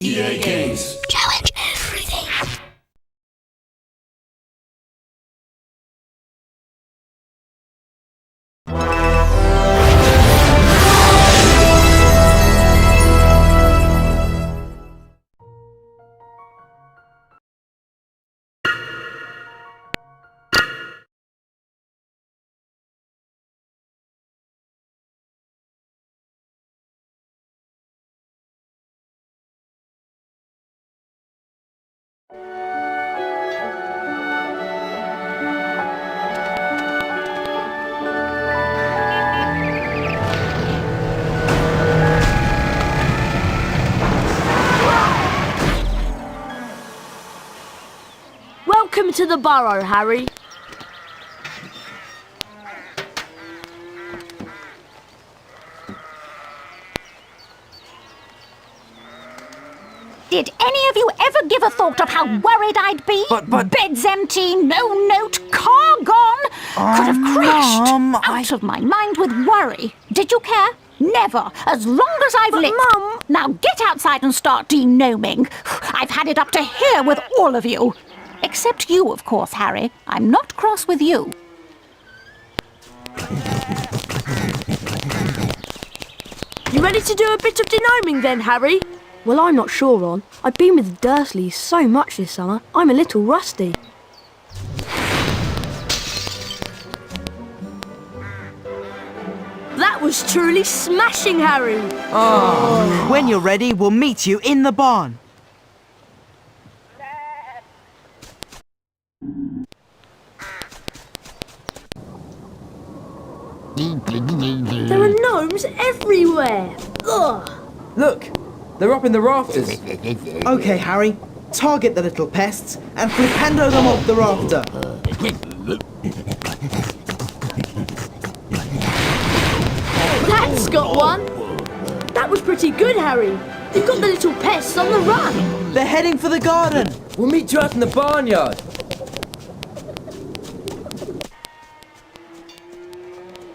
EA Games. Challenge everything. Welcome to the burrow, Harry. Did any of you ever give a thought of how worried I'd be? But- Bed's empty, no note, car gone. Could have crashed. Mum, Out of my mind with worry. Did you care? Never. As long as I've lived. Mum. Now get outside and start denoming. I've had it up to here with all of you. Except you, of course, Harry. I'm not cross with you. You ready to do a bit of denoming then, Harry? Well, I'm not sure, Ron. I've been with the Dursleys so much this summer, I'm a little rusty. That was truly smashing, Harry. When you're ready, we'll meet you in the barn. There are gnomes everywhere. Ugh. Look, they're up in the rafters. Okay, Harry, target the little pests and flipendo them off the rafter. That's got one. That was pretty good, Harry. You've got the little pests on the run. They're heading for the garden. We'll meet you out in the barnyard.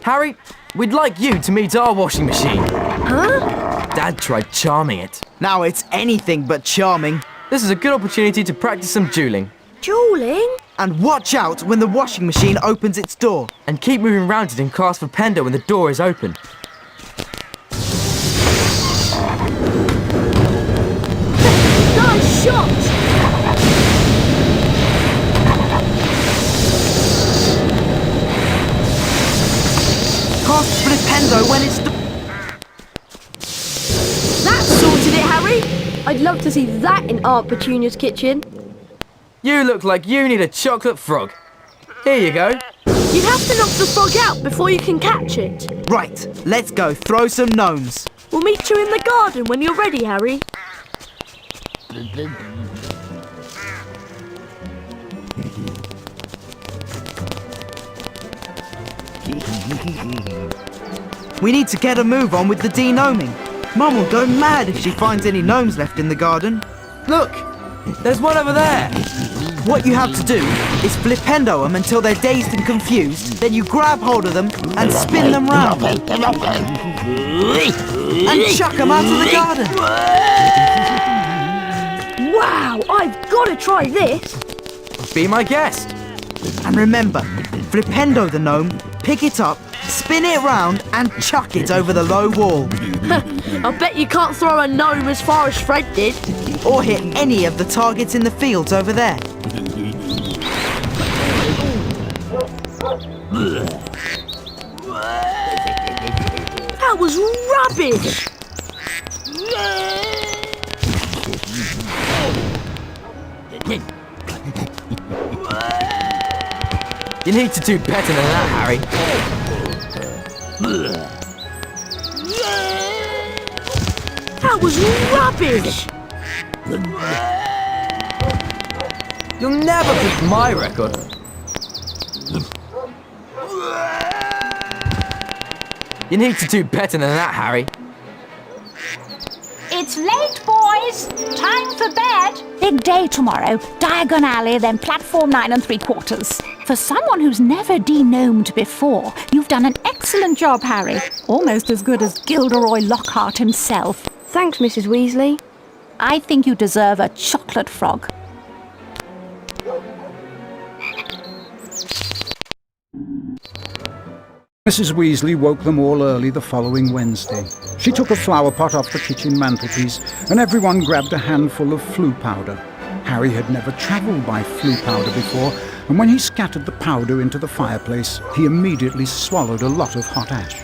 Harry, we'd like you to meet our washing machine. Huh? Dad tried charming it. Now it's anything but charming. This is a good opportunity to practice some dueling. Dueling? And watch out when the washing machine opens its door. And keep moving round it and cast for Pendo when the door is open. Nice shot! Cast flipendo when it's... That sorted it, Harry. I'd love to see that in Aunt Petunia's kitchen. You look like you need a chocolate frog. Here you go. You'd have to knock the frog out before you can catch it. Right, let's go throw some gnomes. We'll meet you in the garden when you're ready, Harry. We need to get a move on with the denoming. Mum will go mad if she finds any gnomes left in the garden. Look, there's one over there. What you have to do is flipendo them until they're dazed and confused, then you grab hold of them and spin them round. And chuck them out of the garden. Wow, I've got to try this. Be my guest. And remember, flipendo the gnome, pick it up, spin it round and chuck it over the low wall. I bet you can't throw a gnome as far as Fred did. Or hit any of the targets in the fields over there. That was rubbish. You need to do better than that, Harry. That was rubbish. You'll never beat my record. You need to do better than that, Harry. It's late, boys. Time for bed. Big day tomorrow. Diagon Alley, then platform 9 3/4. For someone who's never denomed before, you've done an excellent job, Harry. Almost as good as Gilderoy Lockhart himself. Thanks, Mrs. Weasley. I think you deserve a chocolate frog. Mrs. Weasley woke them all early the following Wednesday. She took a flower pot off the kitchen mantelpiece, and everyone grabbed a handful of flue powder. Harry had never travelled by flue powder before, and when he scattered the powder into the fireplace, he immediately swallowed a lot of hot ash.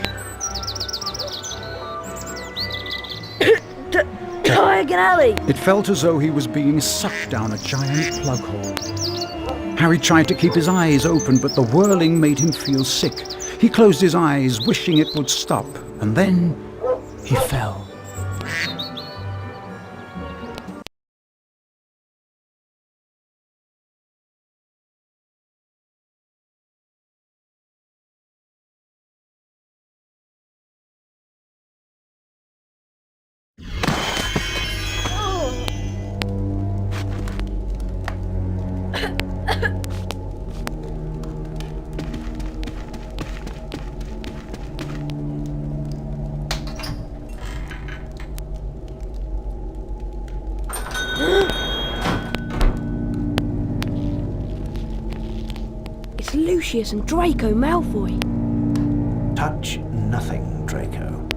Diagon Alley! It felt as though he was being sucked down a giant plug hole. Harry tried to keep his eyes open, but the whirling made him feel sick. He closed his eyes, wishing it would stop, and then he fell. It's Lucius and Draco Malfoy. Touch nothing, Draco.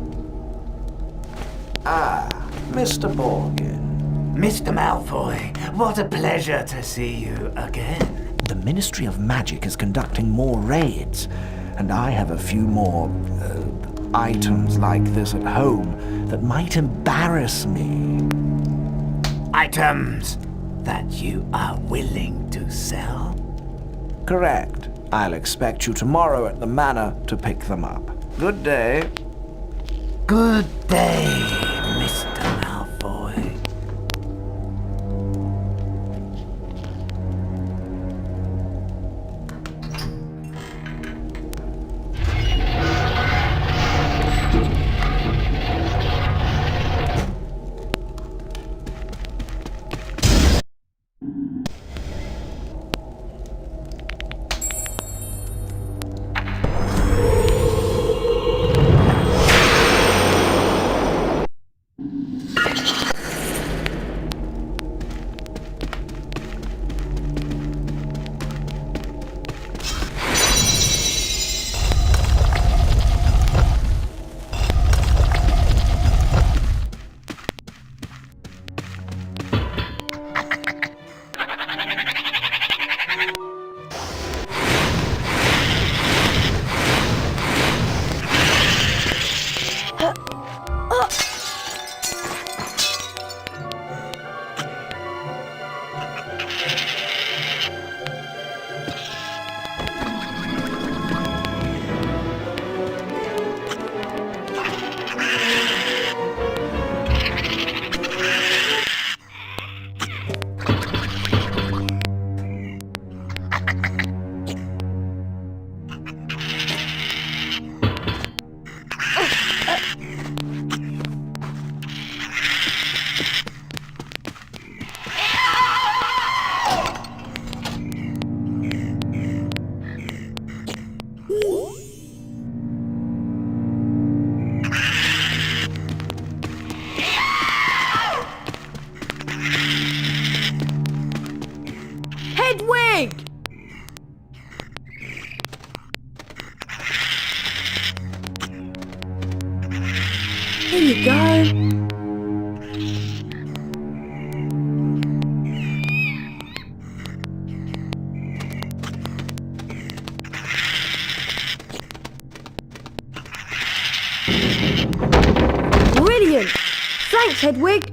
Ah, Mr. Borgin. Mr. Malfoy, what a pleasure to see you again. The Ministry of Magic is conducting more raids, and I have a few more items like this at home that might embarrass me. Items that you are willing to sell? Correct. I'll expect you tomorrow at the manor to pick them up. Good day. Good day, Mr. Malfoy. Hedwig! Here you go. Brilliant! Thanks, Hedwig.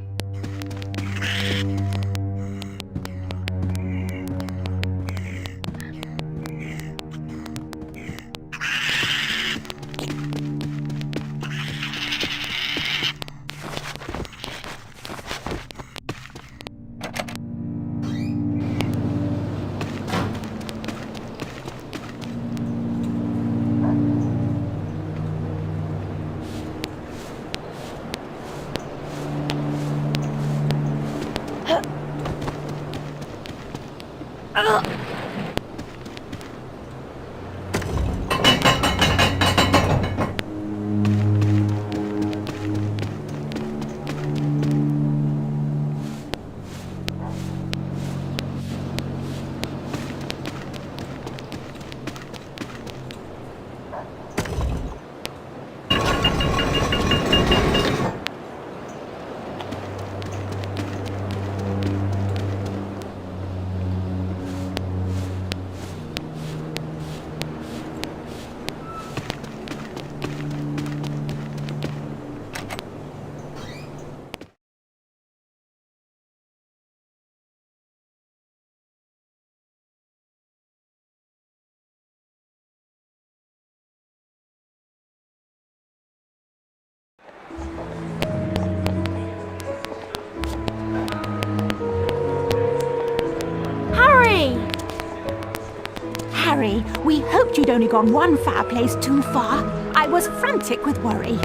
hoped you'd only gone one fireplace too far. I was frantic with worry.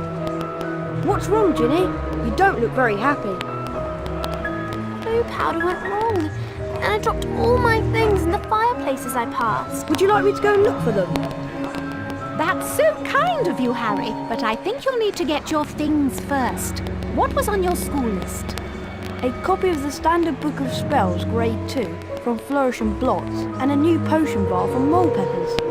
What's wrong, Ginny? You don't look very happy. Blue powder went wrong, and I dropped all my things in the fireplaces I passed. Would you like me to go and look for them? That's so kind of you, Harry, but I think you'll need to get your things first. What was on your school list? A copy of the Standard Book of Spells, Grade 2, from Flourish and Blots, and a new potion bar from Mole Peppers.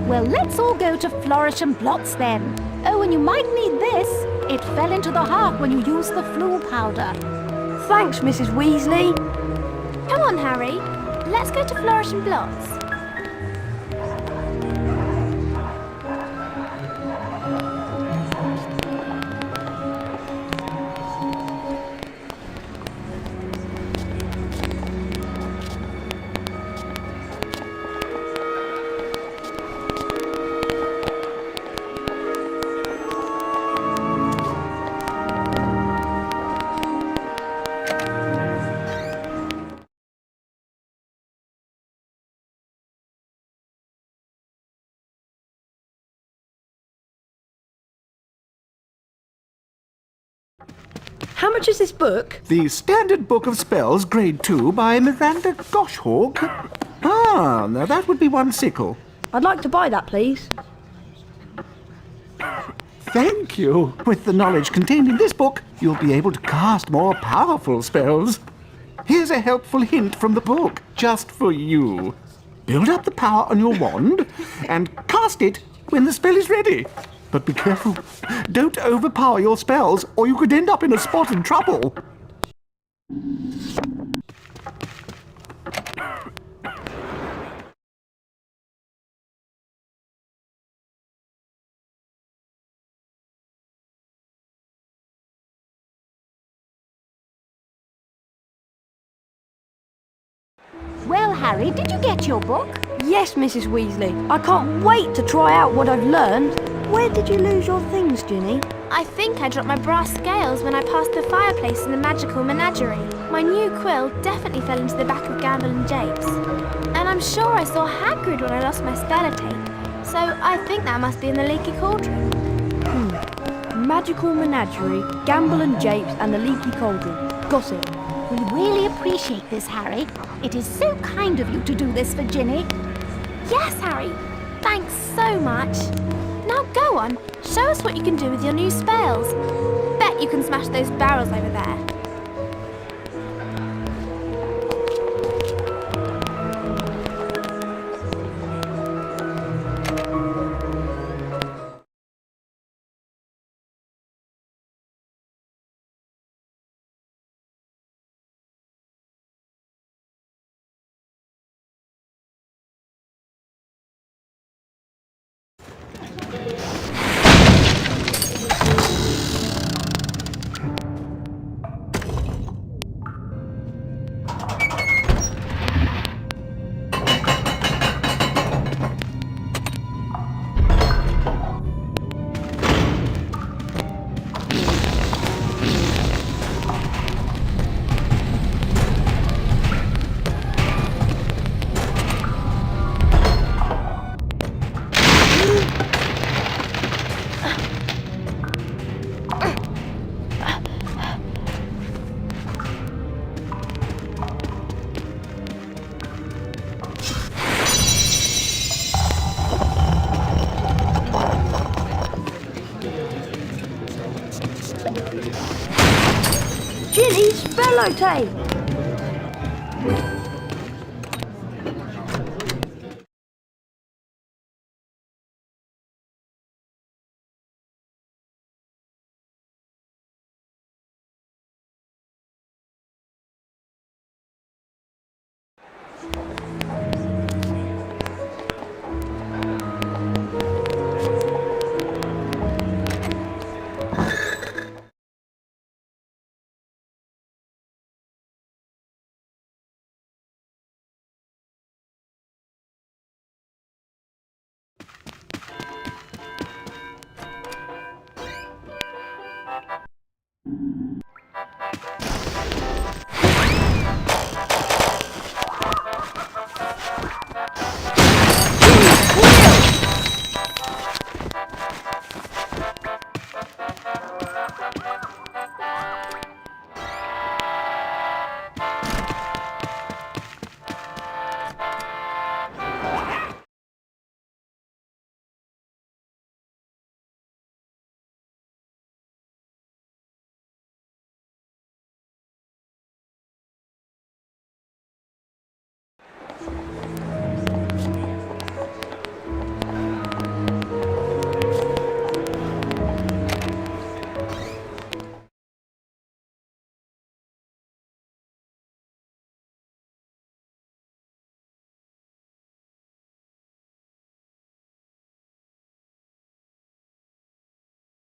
Well, let's all go to Flourish and Blots then. Oh, and you might need this. It fell into the hearth when you used the flu powder. Thanks, Mrs. Weasley. Come on, Harry. Let's go to Flourish and Blots. How much is this book? The Standard Book of Spells, Grade 2, by Miranda Goshawk. Ah, now that would be one sickle. I'd like to buy that, please. Thank you. With the knowledge contained in this book, you'll be able to cast more powerful spells. Here's a helpful hint from the book, just for you. Build up the power on your wand and cast it when the spell is ready. But be careful. Don't overpower your spells, or you could end up in a spot of trouble. Well, Harry, did you get your book? Yes, Mrs. Weasley. I can't wait to try out what I've learned. Where did you lose your things, Ginny? I think I dropped my brass scales when I passed the fireplace in the magical menagerie. My new quill definitely fell into the back of Gamble and Japes. And I'm sure I saw Hagrid when I lost my spell tape. So I think that must be in the leaky cauldron. Magical Menagerie, Gamble and Japes, and the Leaky Cauldron. Got it. We really appreciate this, Harry. It is so kind of you to do this for Ginny. Yes, Harry. Thanks so much. Now go on, show us what you can do with your new spells. Bet you can smash those barrels over there. Ginny's Spellotape!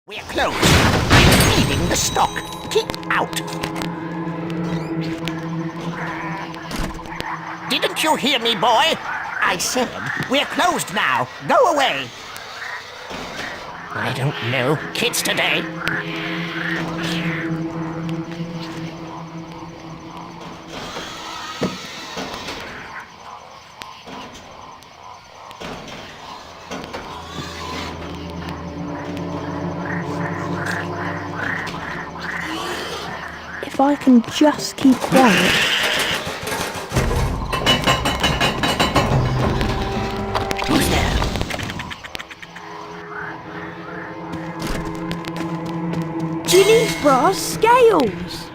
We're closed. I'm feeding the stock. Keep out. Didn't you hear me, boy? I said, we're closed now. Go away. I don't know kids today. If I can just keep quiet. Who's there? Ginny's brass scales!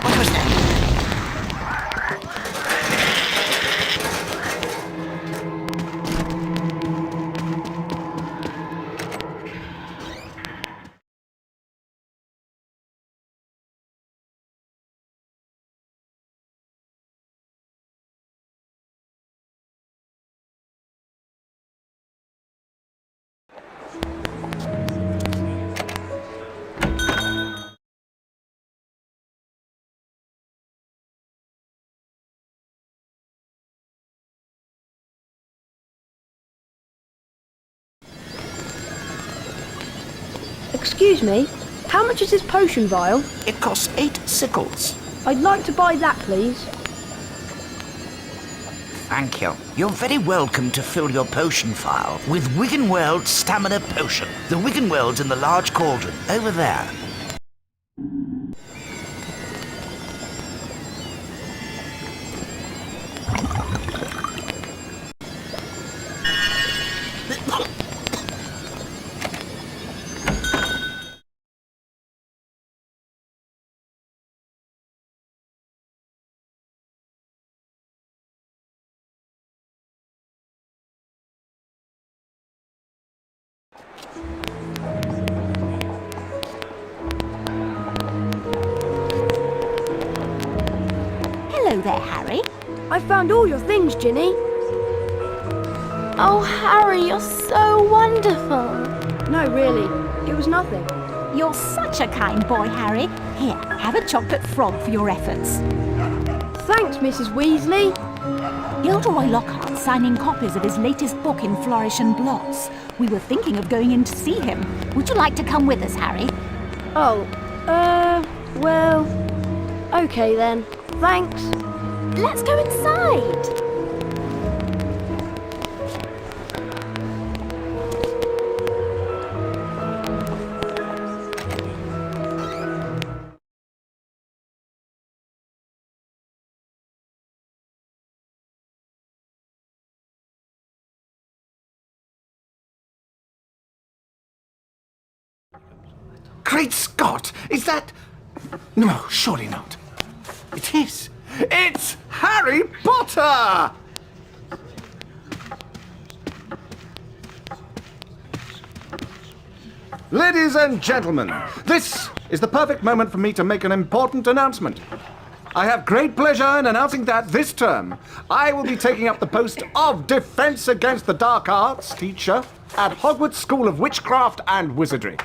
What was that? Excuse me, how much is this potion vial? It costs 8 sickles. I'd like to buy that, please. Thank you. You're very welcome to fill your potion vial with Wiggenweld's Stamina Potion. The Wiggenweld's in the large cauldron, over there. Hello there, Harry. I found all your things, Ginny. Oh, Harry, you're so wonderful. No, really, it was nothing. You're such a kind boy, Harry. Here, have a chocolate frog for your efforts. Thanks, Mrs. Weasley. Gilderoy Lockhart's signing copies of his latest book in Flourish and Blots. We were thinking of going in to see him. Would you like to come with us, Harry? Oh, well, okay then. Thanks. Let's go inside. Great Scott! Is that... No, surely not. It is. It's Harry Potter! Ladies and gentlemen, this is the perfect moment for me to make an important announcement. I have great pleasure in announcing that this term, I will be taking up the post of Defense Against the Dark Arts teacher at Hogwarts School of Witchcraft and Wizardry.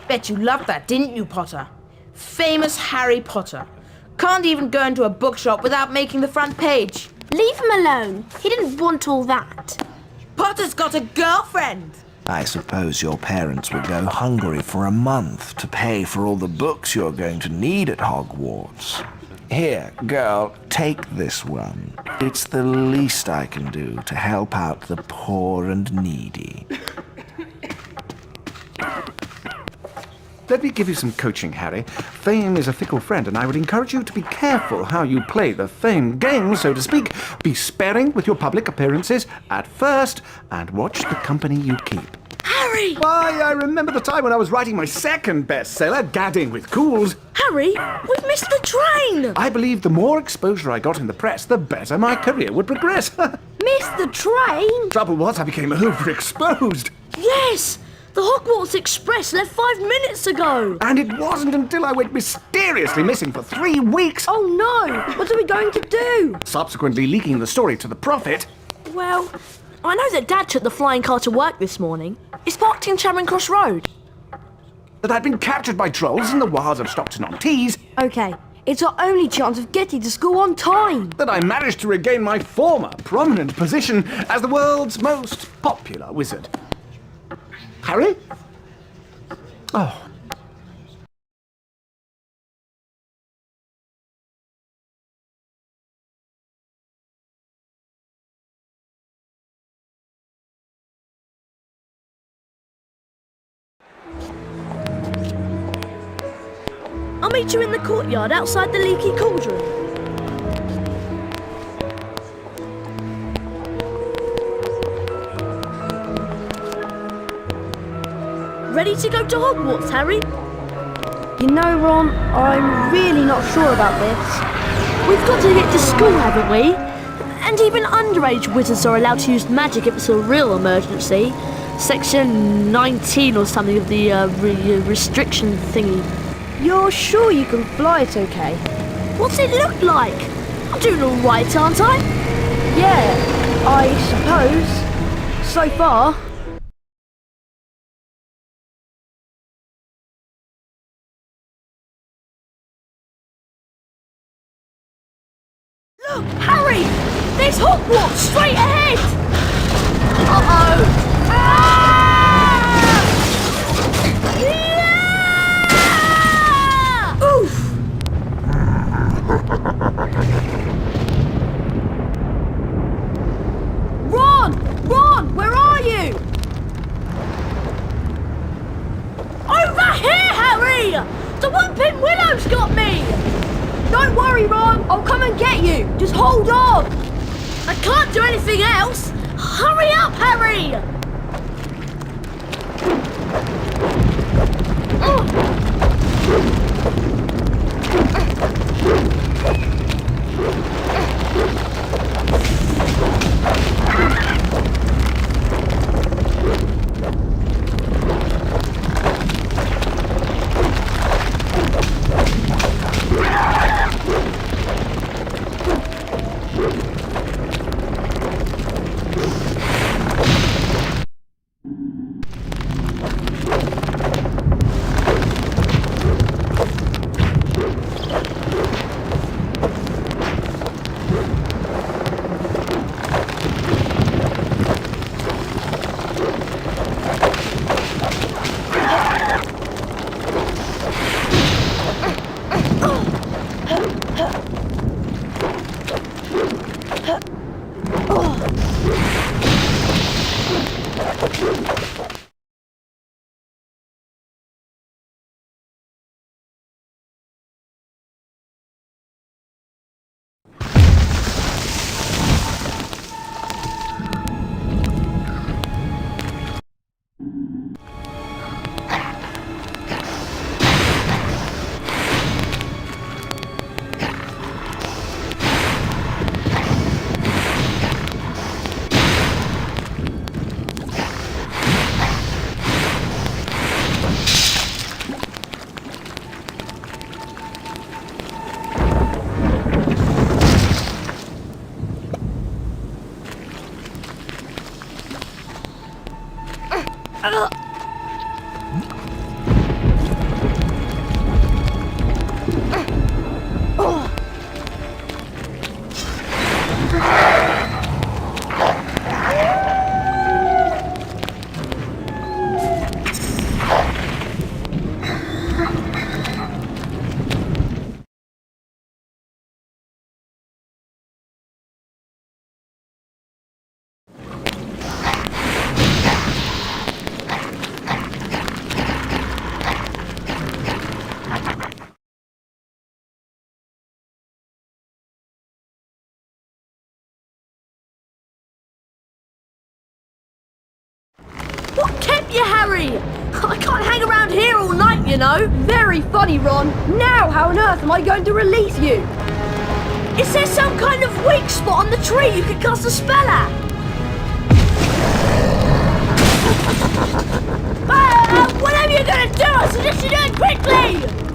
Bet you loved that, didn't you, Potter? Famous Harry Potter. Can't even go into a bookshop without making the front page. Leave him alone. He didn't want all that. Potter's got a girlfriend. I suppose your parents will go hungry for a month to pay for all the books you're going to need at Hogwarts. Here, girl, take this one. It's the least I can do to help out the poor and needy. Let me give you some coaching, Harry. Fame is a fickle friend, and I would encourage you to be careful how you play the fame game, so to speak. Be sparing with your public appearances at first, and watch the company you keep. Harry! Why, I remember the time when I was writing my second bestseller, Gadding with Cools. Harry, we've missed the train! I believed the more exposure I got in the press, the better my career would progress. Missed the train? Trouble was, I became overexposed. Yes! The Hogwarts Express left 5 minutes ago! And it wasn't until I went mysteriously missing for 3 weeks, Oh no! What are we going to do? subsequently leaking the story to the Prophet, Well, I know that Dad took the flying car to work this morning. It's parked in Charing Cross Road. that I'd been captured by trolls in the wilds of Stockton-on-Tees, Okay, it's our only chance of getting to school on time. that I managed to regain my former prominent position as the world's most popular wizard. Harry? Oh. I'll meet you in the courtyard outside the leaky cauldron. Ready to go to Hogwarts, Harry? You know, Ron, I'm really not sure about this. We've got to get to school, haven't we? And even underage wizards are allowed to use magic if it's a real emergency. Section 19 or something of the restriction thingy. You're sure you can fly it okay? What's it look like? I'm doing all right, aren't I? Yeah, I suppose. So far. Look, Harry! There's Hogwarts straight ahead! Uh-oh! Ah! Oof! Ron! Where are you? Over here, Harry! The Whooping Willow's got me! Don't worry, Ron. I'll come and get you. Just hold on. I can't do anything else. Hurry up, Harry! What kept you, Harry? I can't hang around here all night, you know. Very funny, Ron. Now how on earth am I going to release you? Is there some kind of weak spot on the tree you could cast a spell at? Ah! Whatever you're gonna do, I suggest you do it quickly!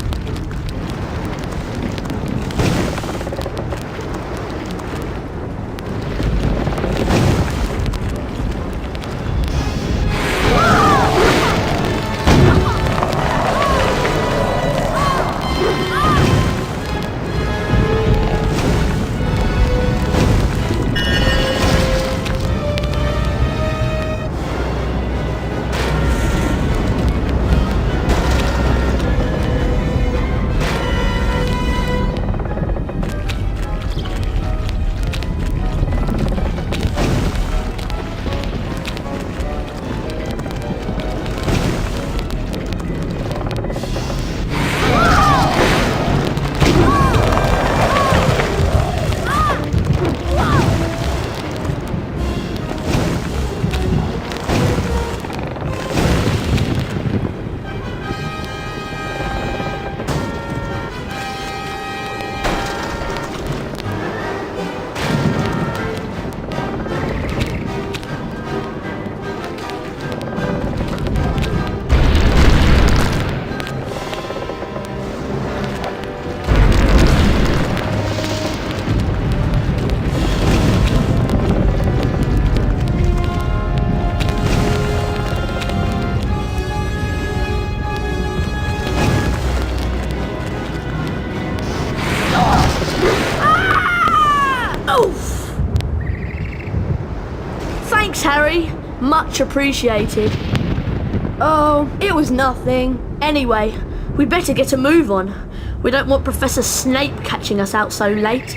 Thanks, Harry. Much appreciated. Oh, it was nothing. Anyway, we'd better get a move on. We don't want Professor Snape catching us out so late.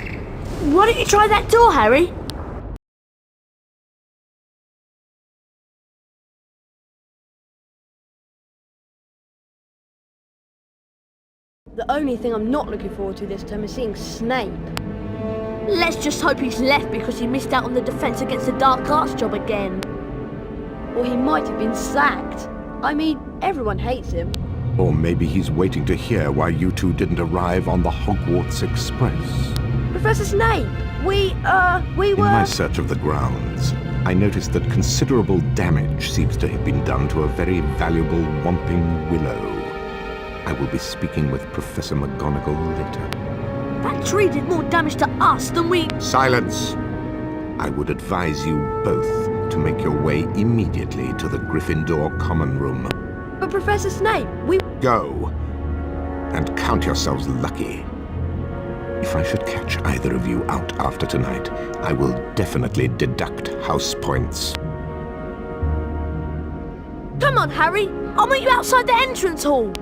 Why don't you try that door, Harry? The only thing I'm not looking forward to this term is seeing Snape. Let's just hope he's left because he missed out on the Defence Against the Dark Arts job again. Or he might have been sacked. I mean, everyone hates him. Or maybe he's waiting to hear why you two didn't arrive on the Hogwarts Express. Professor Snape, we were... In my search of the grounds, I noticed that considerable damage seems to have been done to a very valuable Whomping Willow. I will be speaking with Professor McGonagall later. That tree did more damage to us than we... Silence! I would advise you both to make your way immediately to the Gryffindor Common Room. But Professor Snape, we... Go, and count yourselves lucky. If I should catch either of you out after tonight, I will definitely deduct house points. Come on, Harry. I'll meet you outside the entrance hall.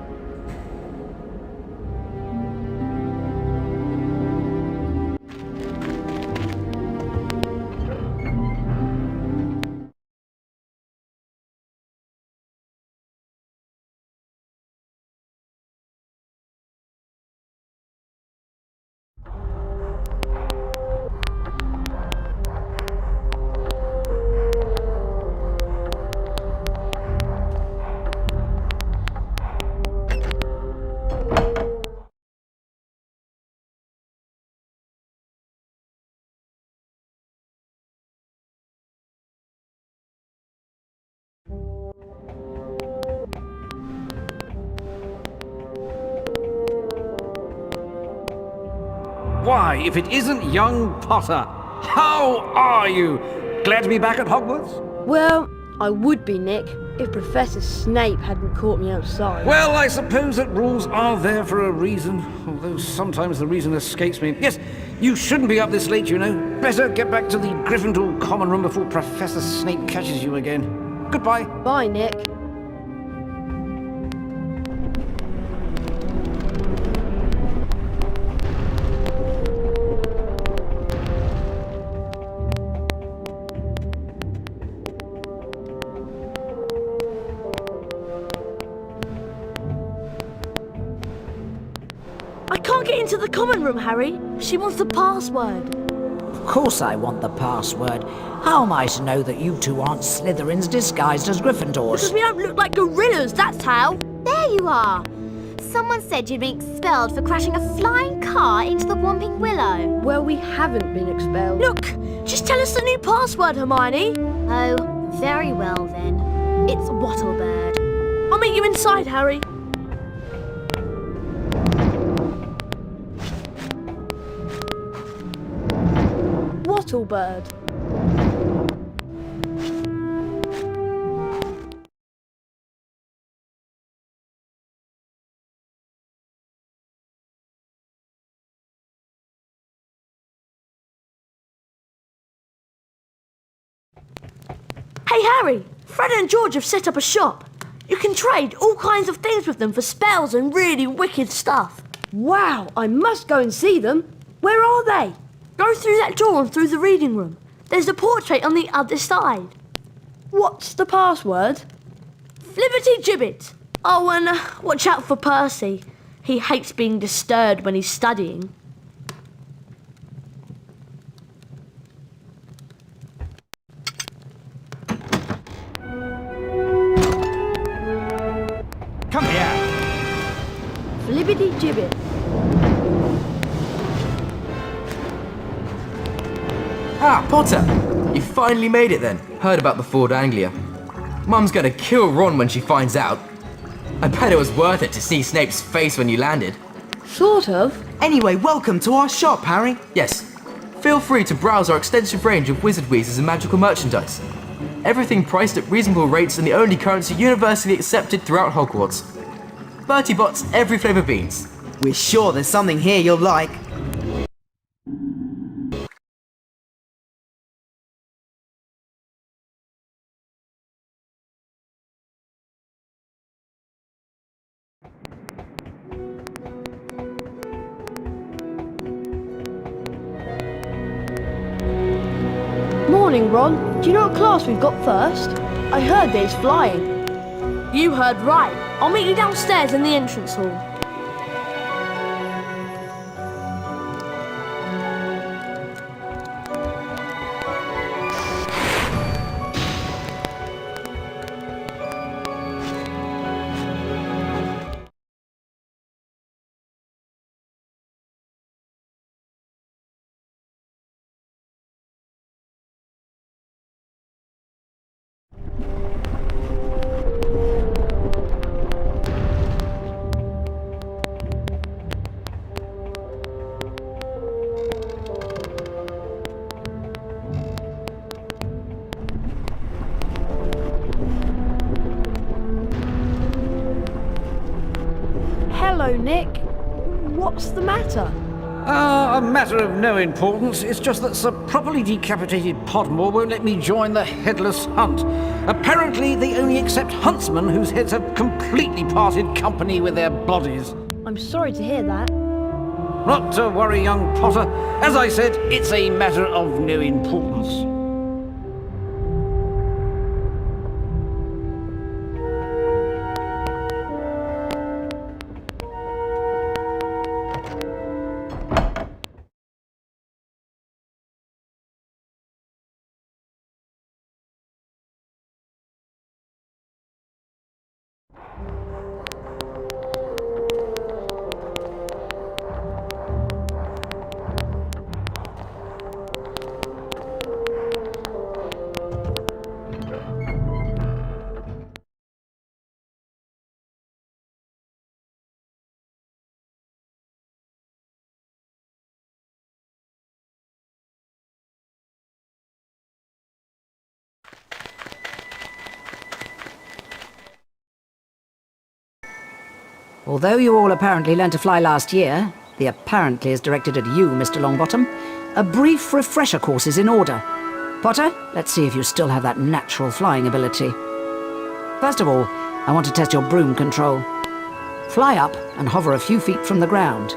Why, if it isn't young Potter, how are you? Glad to be back at Hogwarts? Well, I would be, Nick, if Professor Snape hadn't caught me outside. Well, I suppose that rules are there for a reason, although sometimes the reason escapes me. Yes, you shouldn't be up this late, you know. Better get back to the Gryffindor Common Room before Professor Snape catches you again. Goodbye. Bye, Nick. I can't get into the common room, Harry. She wants the password. Of course I want the password. How am I to know that you two aren't Slytherins disguised as Gryffindors? Because we don't look like gorillas, that's how. There you are. Someone said you'd been expelled for crashing a flying car into the Whomping Willow. Well, we haven't been expelled. Look, just tell us the new password, Hermione. Oh, very well then. It's Wattlebird. I'll meet you inside, Harry. Wattlebird. Hey Harry, Fred and George have set up a shop. You can trade all kinds of things with them for spells and really wicked stuff. Wow, I must go and see them. Where are they? Go through that door and through the reading room. There's a portrait on the other side. What's the password? Flibbity Gibbet. Oh, and watch out for Percy. He hates being disturbed when he's studying. Come here. Flibbity Gibbet. Ah, Potter! You finally made it then. Heard about the Ford Anglia. Mum's gonna kill Ron when she finds out. I bet it was worth it to see Snape's face when you landed. Sort of. Anyway, welcome to our shop, Harry. Yes. Feel free to browse our extensive range of wizard wheezes and magical merchandise. Everything priced at reasonable rates and the only currency universally accepted throughout Hogwarts. Bertie Bott's every flavour beans. We're sure there's something here you'll like. Morning, Ron. Do you know what class we've got first? I heard there's flying. You heard right. I'll meet you downstairs in the entrance hall. Hello, Nick. What's the matter? A matter of no importance. It's just that Sir Properly Decapitated Podmore won't let me join the Headless Hunt. Apparently, they only accept huntsmen whose heads have completely parted company with their bodies. I'm sorry to hear that. Not to worry, young Potter. As I said, it's a matter of no importance. Although you all apparently learned to fly last year, the apparently is directed at you, Mr. Longbottom, a brief refresher course is in order. Potter, let's see if you still have that natural flying ability. First of all, I want to test your broom control. Fly up and hover a few feet from the ground.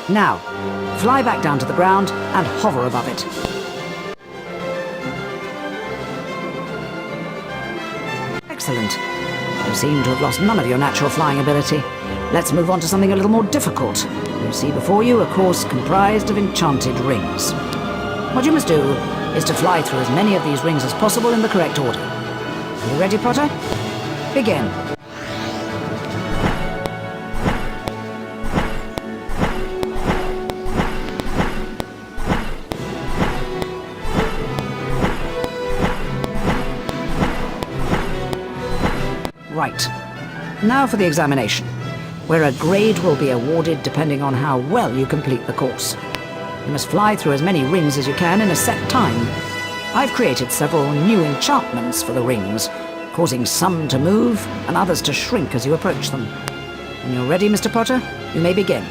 Now, fly back down to the ground and hover above it. Excellent. You seem to have lost none of your natural flying ability. Let's move on to something a little more difficult. You see before you a course comprised of enchanted rings. What you must do is to fly through as many of these rings as possible in the correct order. Are you ready, Potter? Begin. Right. Now for the examination, where a grade will be awarded depending on how well you complete the course. You must fly through as many rings as you can in a set time. I've created several new enchantments for the rings, causing some to move and others to shrink as you approach them. When you're ready, Mr. Potter, you may begin.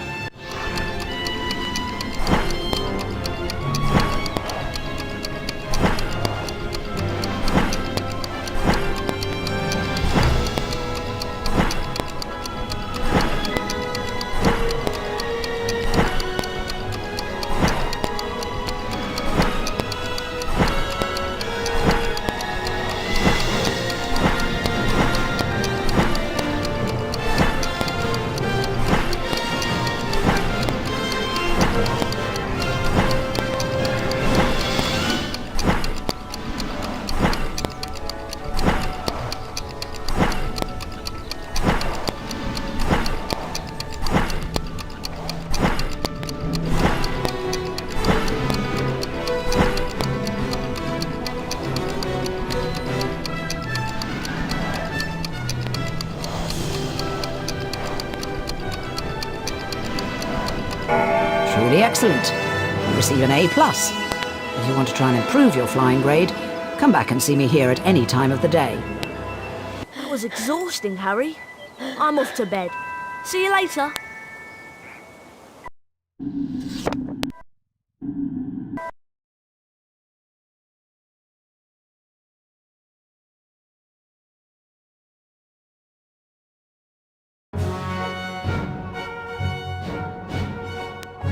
Truly excellent. You receive an A+. If you want to try and improve your flying grade, come back and see me here at any time of the day. That was exhausting, Harry. I'm off to bed. See you later.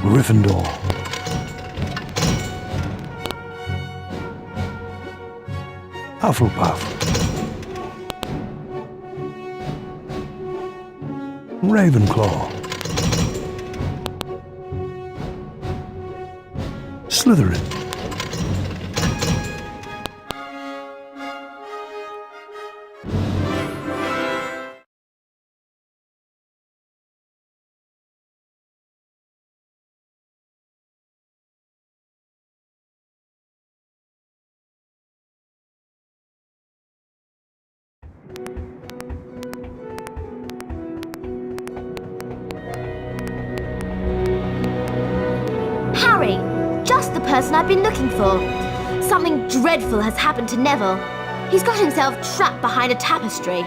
Gryffindor. Hufflepuff. Ravenclaw. Slytherin. Harry! Just the person I've been looking for. Something dreadful has happened to Neville. He's got himself trapped behind a tapestry.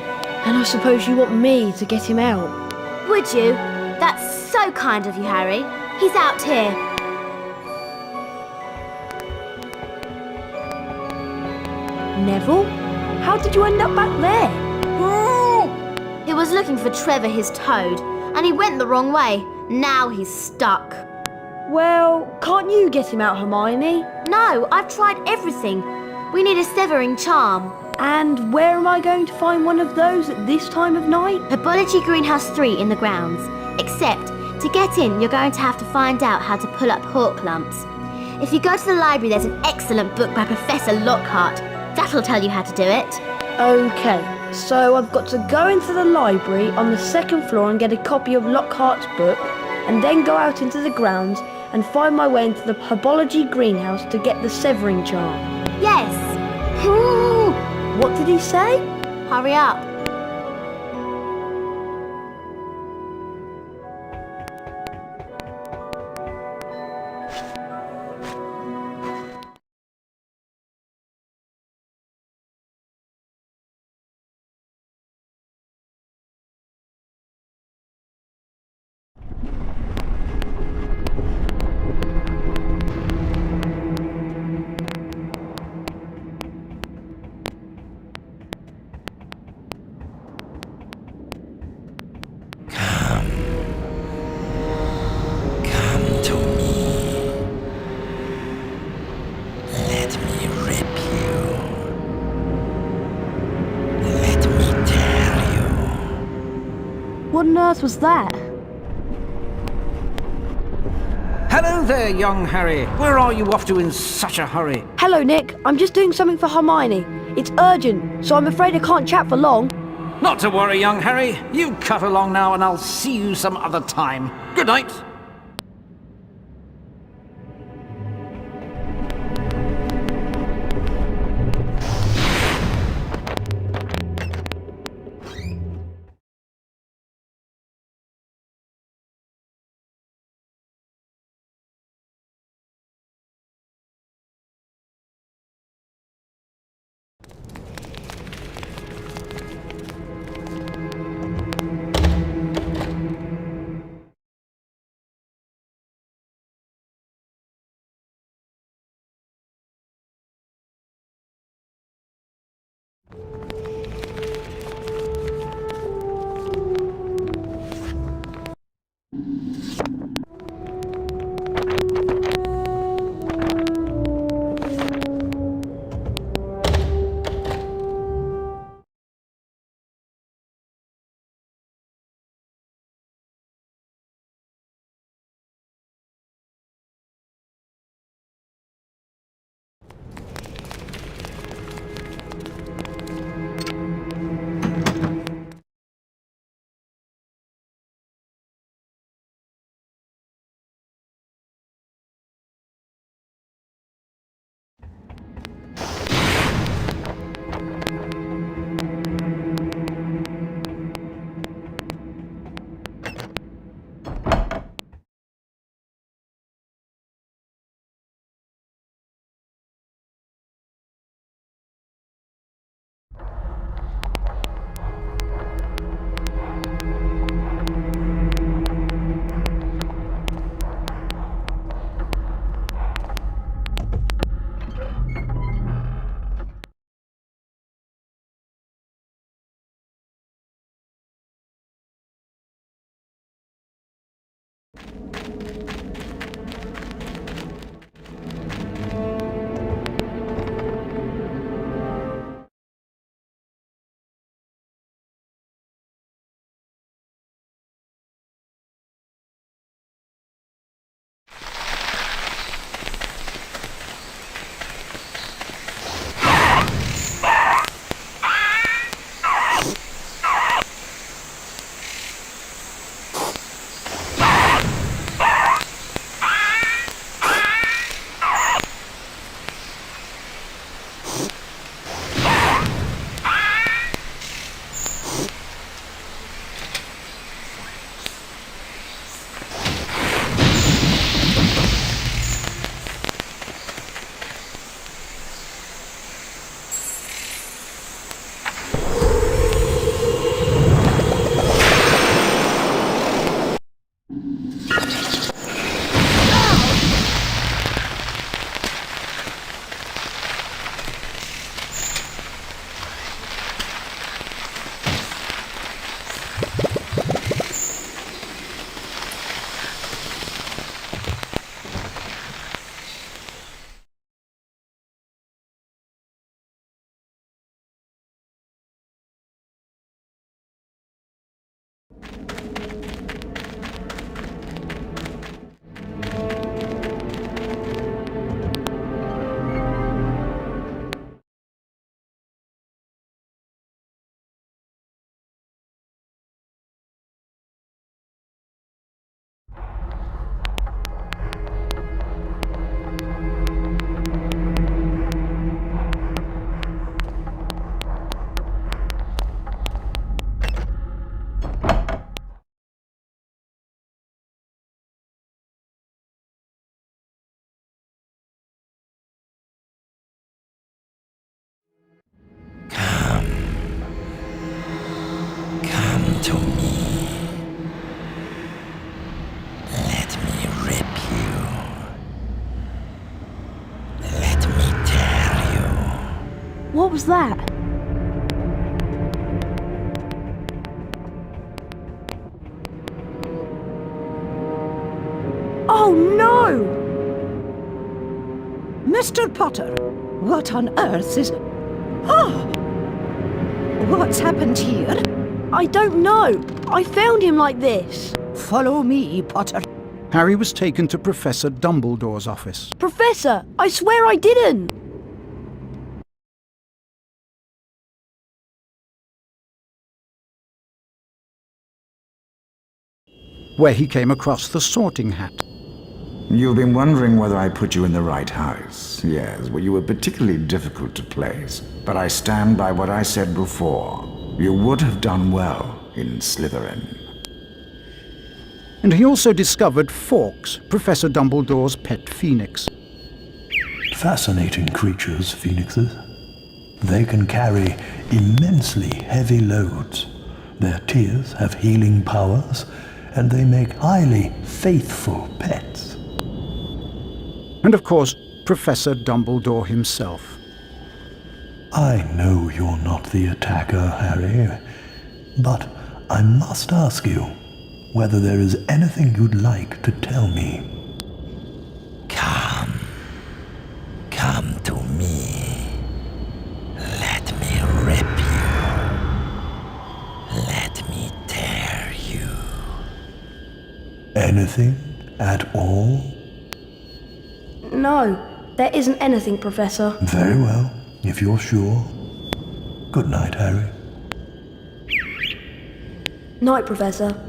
And I suppose you want me to get him out? Would you? That's so kind of you, Harry. He's out here. Neville? How did you end up back there? He was looking for Trevor, his toad, and he went the wrong way. Now he's stuck. Well, can't you get him out, Hermione? No, I've tried everything. We need a severing charm. And where am I going to find one of those at this time of night? Herbology Greenhouse 3 in the grounds. Except, to get in, you're going to have to find out how to pull up hawk lumps. If you go to the library, there's an excellent book by Professor Lockhart. That'll tell you how to do it. Okay, so I've got to go into the library on the second floor and get a copy of Lockhart's book, and then go out into the grounds and find my way into the Herbology Greenhouse to get the severing charm. Yes. What did he say? Hurry up. What on earth was that? Hello there, young Harry. Where are you off to in such a hurry? Hello, Nick. I'm just doing something for Hermione. It's urgent, so I'm afraid I can't chat for long. Not to worry, young Harry. You cut along now and I'll see you some other time. Good night. to me. Let me rip you. Let me tear you. What was that? Oh no! Mr. Potter, what on earth is... Oh! What's happened here? I don't know. I found him like this. Follow me, Potter. Harry was taken to Professor Dumbledore's office. Professor, I swear I didn't. Where he came across the Sorting Hat. You've been wondering whether I put you in the right house. Yes, well, you were particularly difficult to place. But I stand by what I said before. You would have done well in Slytherin. And he also discovered Fawkes, Professor Dumbledore's pet phoenix. Fascinating creatures, phoenixes. They can carry immensely heavy loads. Their tears have healing powers, and they make highly faithful pets. And of course, Professor Dumbledore himself. I know you're not the attacker, Harry, but I must ask you whether there is anything you'd like to tell me. Come to me. Let me rip you. Let me tear you. Anything at all? No, there isn't anything, Professor. Very well, if you're sure. Good night, Harry. Night, Professor.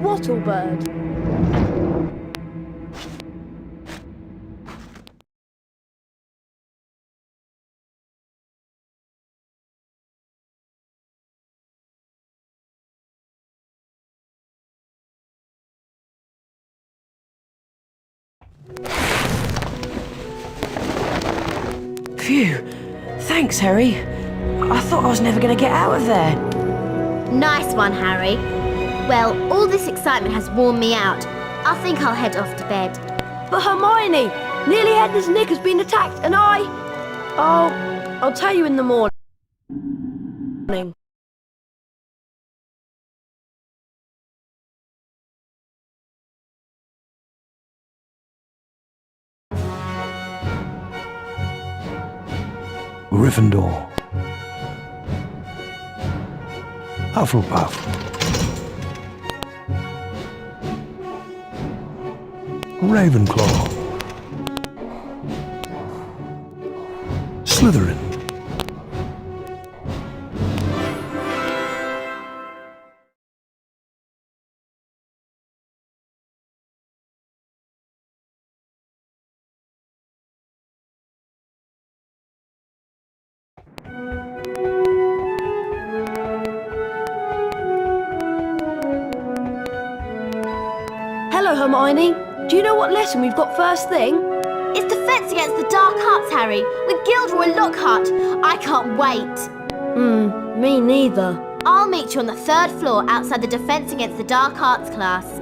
Wattlebird. Phew. Thanks, Harry. I thought I was never going to get out of there. Nice one, Harry. Well, all this excitement has worn me out. I think I'll head off to bed. But Hermione! Nearly Headless Nick has been attacked and I'll tell you in the morning. Gryffindor. Hufflepuff. Ravenclaw. Slytherin. Hello, Hermione. Do you know what lesson we've got first thing? It's Defense Against the Dark Arts, Harry, with Gilderoy Lockhart. I can't wait. Me neither. I'll meet you on the 3rd floor outside the Defense Against the Dark Arts class.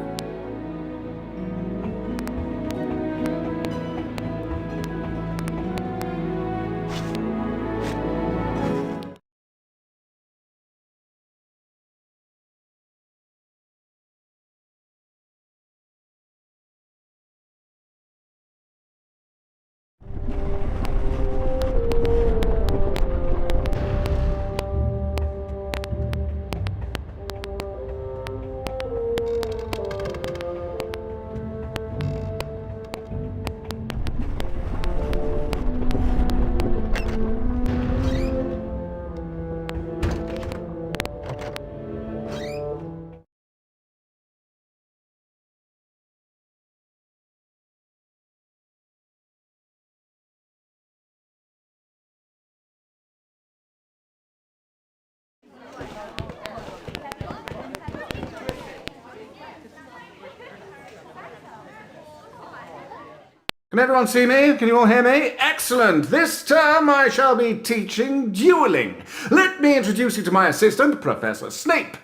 Can everyone see me? Can you all hear me? Excellent! This term I shall be teaching dueling. Let me introduce you to my assistant, Professor Snape.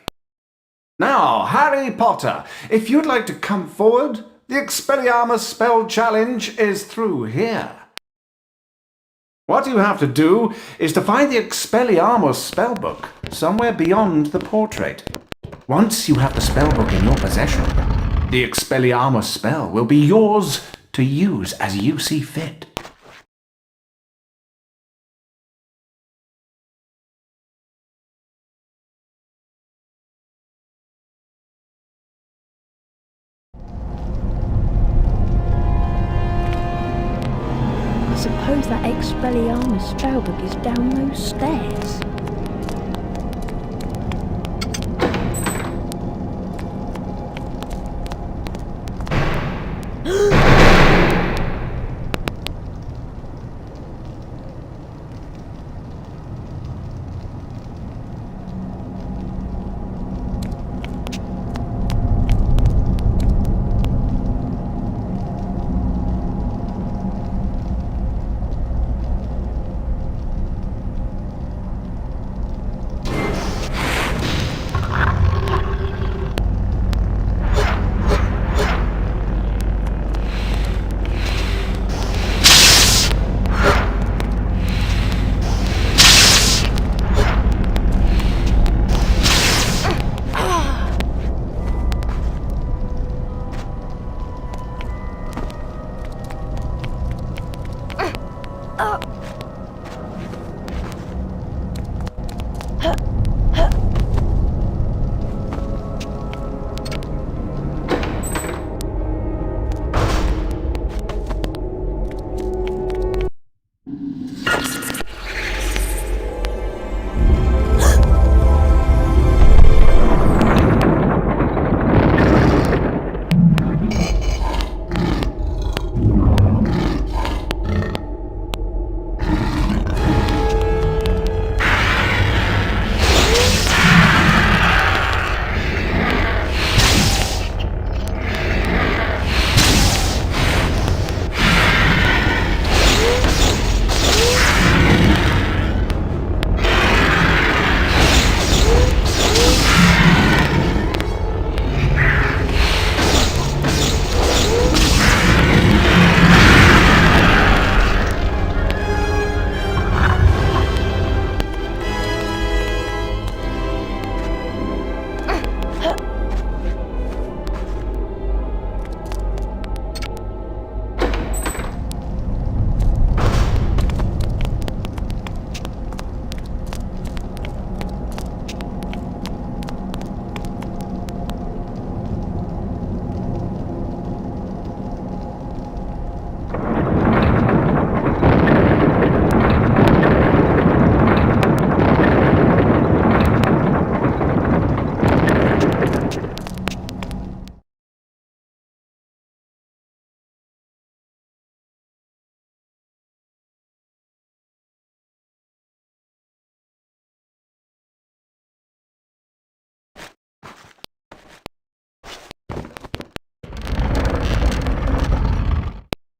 Now, Harry Potter, if you'd like to come forward, the Expelliarmus spell challenge is through here. What you have to do is to find the Expelliarmus spellbook somewhere beyond the portrait. Once you have the spellbook in your possession, the Expelliarmus spell will be yours to use as you see fit. I suppose that Expelliarmus spellbook is down those stairs.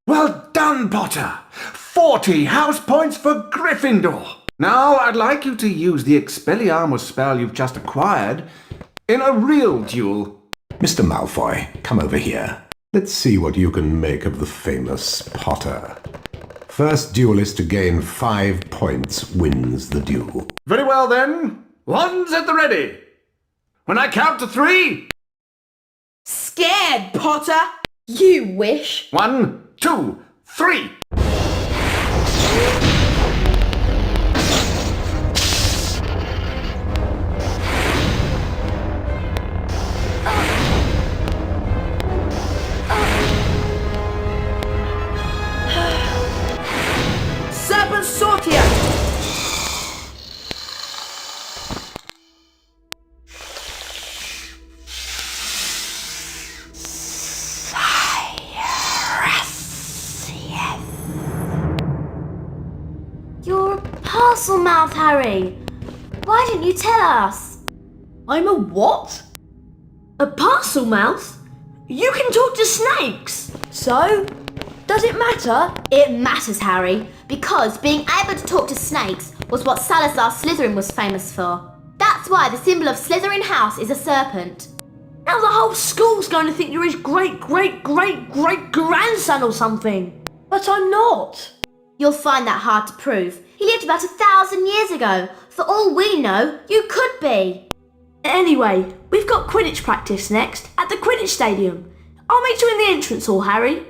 Well done, Potter! 40 house points for Gryffindor! Now I'd like you to use the Expelliarmus spell you've just acquired in a real duel. Mr. Malfoy, come over here. Let's see what you can make of the famous Potter. First duelist to gain 5 points wins the duel. Very well then. One's at the ready. When I count to 3... Scared, Potter? You wish. 1, 2, 3. Serpent Sortia! You're a parcel mouth, Harry. Why didn't you tell us? I'm a what? A parcel mouth? You can talk to snakes. So, don't Does it matter? It matters, Harry, because being able to talk to snakes was what Salazar Slytherin was famous for. That's why the symbol of Slytherin House is a serpent. Now the whole school's going to think you're his great-great-great-great-grandson or something. But I'm not. You'll find that hard to prove. He lived about 1,000 years ago. For all we know, you could be. Anyway, we've got Quidditch practice next at the Quidditch Stadium. I'll meet you in the entrance hall, Harry.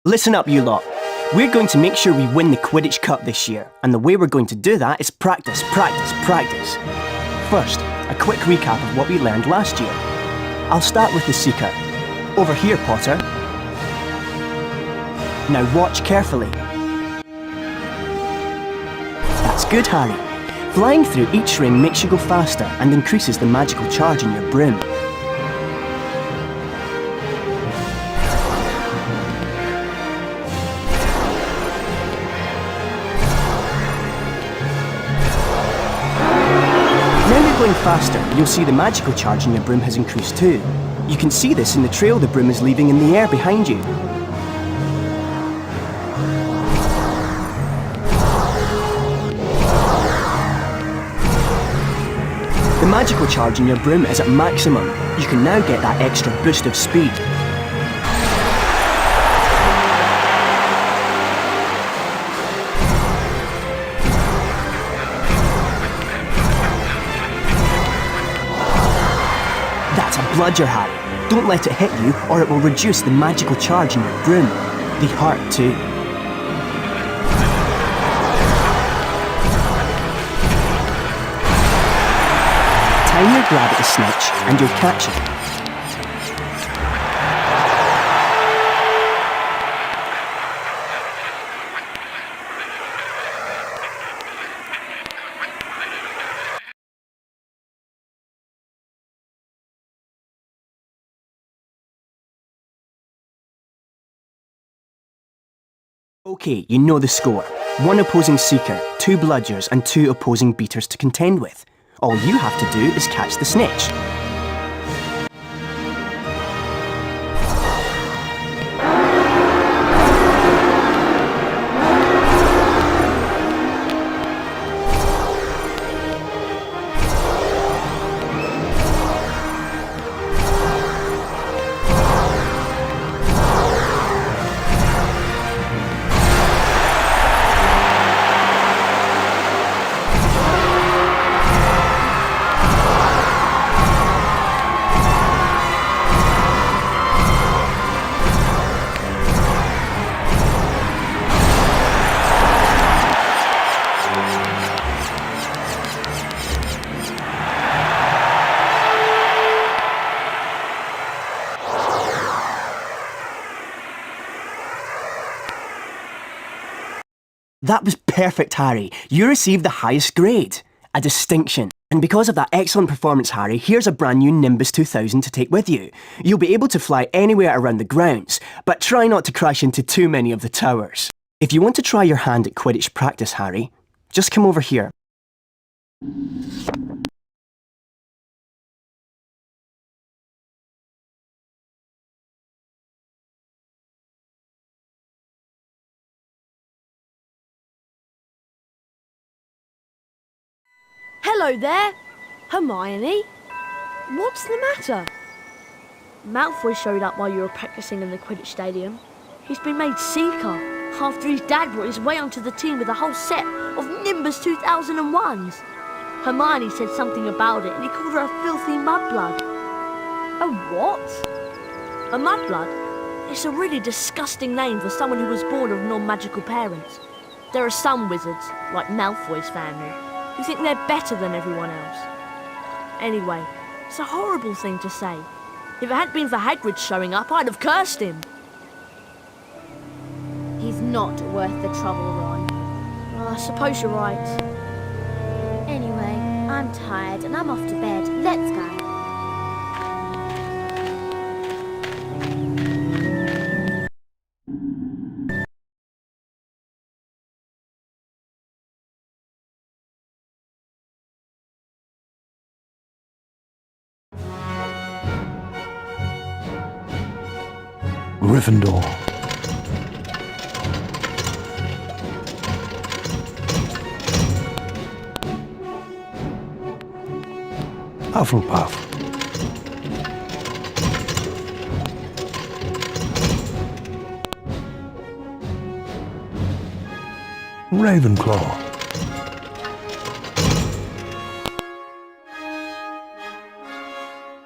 Listen up, you lot. We're going to make sure we win the Quidditch Cup this year, and the way we're going to do that is practice, practice, practice. First, a quick recap of what we learned last year. I'll start with the Seeker. Over here, Potter. Now watch carefully. That's good, Harry. Flying through each ring makes you go faster and increases the magical charge in your broom. Going faster, you'll see the magical charge in your broom has increased too. You can see this in the trail the broom is leaving in the air behind you. The magical charge in your broom is at maximum. You can now get that extra boost of speed. Bludger, Harry. Don't let it hit you or it will reduce the magical charge in your broom. They hurt too. Time your grab at the snitch and you'll catch it. Okay, you know the score. 1 opposing Seeker, 2 Bludgers and 2 opposing Beaters to contend with. All you have to do is catch the snitch. That was perfect, Harry. You received the highest grade. A distinction. And because of that excellent performance, Harry, here's a brand new Nimbus 2000 to take with you. You'll be able to fly anywhere around the grounds, but try not to crash into too many of the towers. If you want to try your hand at Quidditch practice, Harry, just come over here. Hello there, Hermione. What's the matter? Malfoy showed up while you were practicing in the Quidditch stadium. He's been made Seeker after his dad brought his way onto the team with a whole set of Nimbus 2001s. Hermione said something about it and he called her a filthy mudblood. A what? A mudblood? It's a really disgusting name for someone who was born of non-magical parents. There are some wizards, like Malfoy's family, who think they're better than everyone else. Anyway, it's a horrible thing to say. If it hadn't been for Hagrid showing up, I'd have cursed him. He's not worth the trouble, Ron. Well, I suppose you're right. Anyway, I'm tired and I'm off to bed. Let's go. Gryffindor. Hufflepuff. Ravenclaw.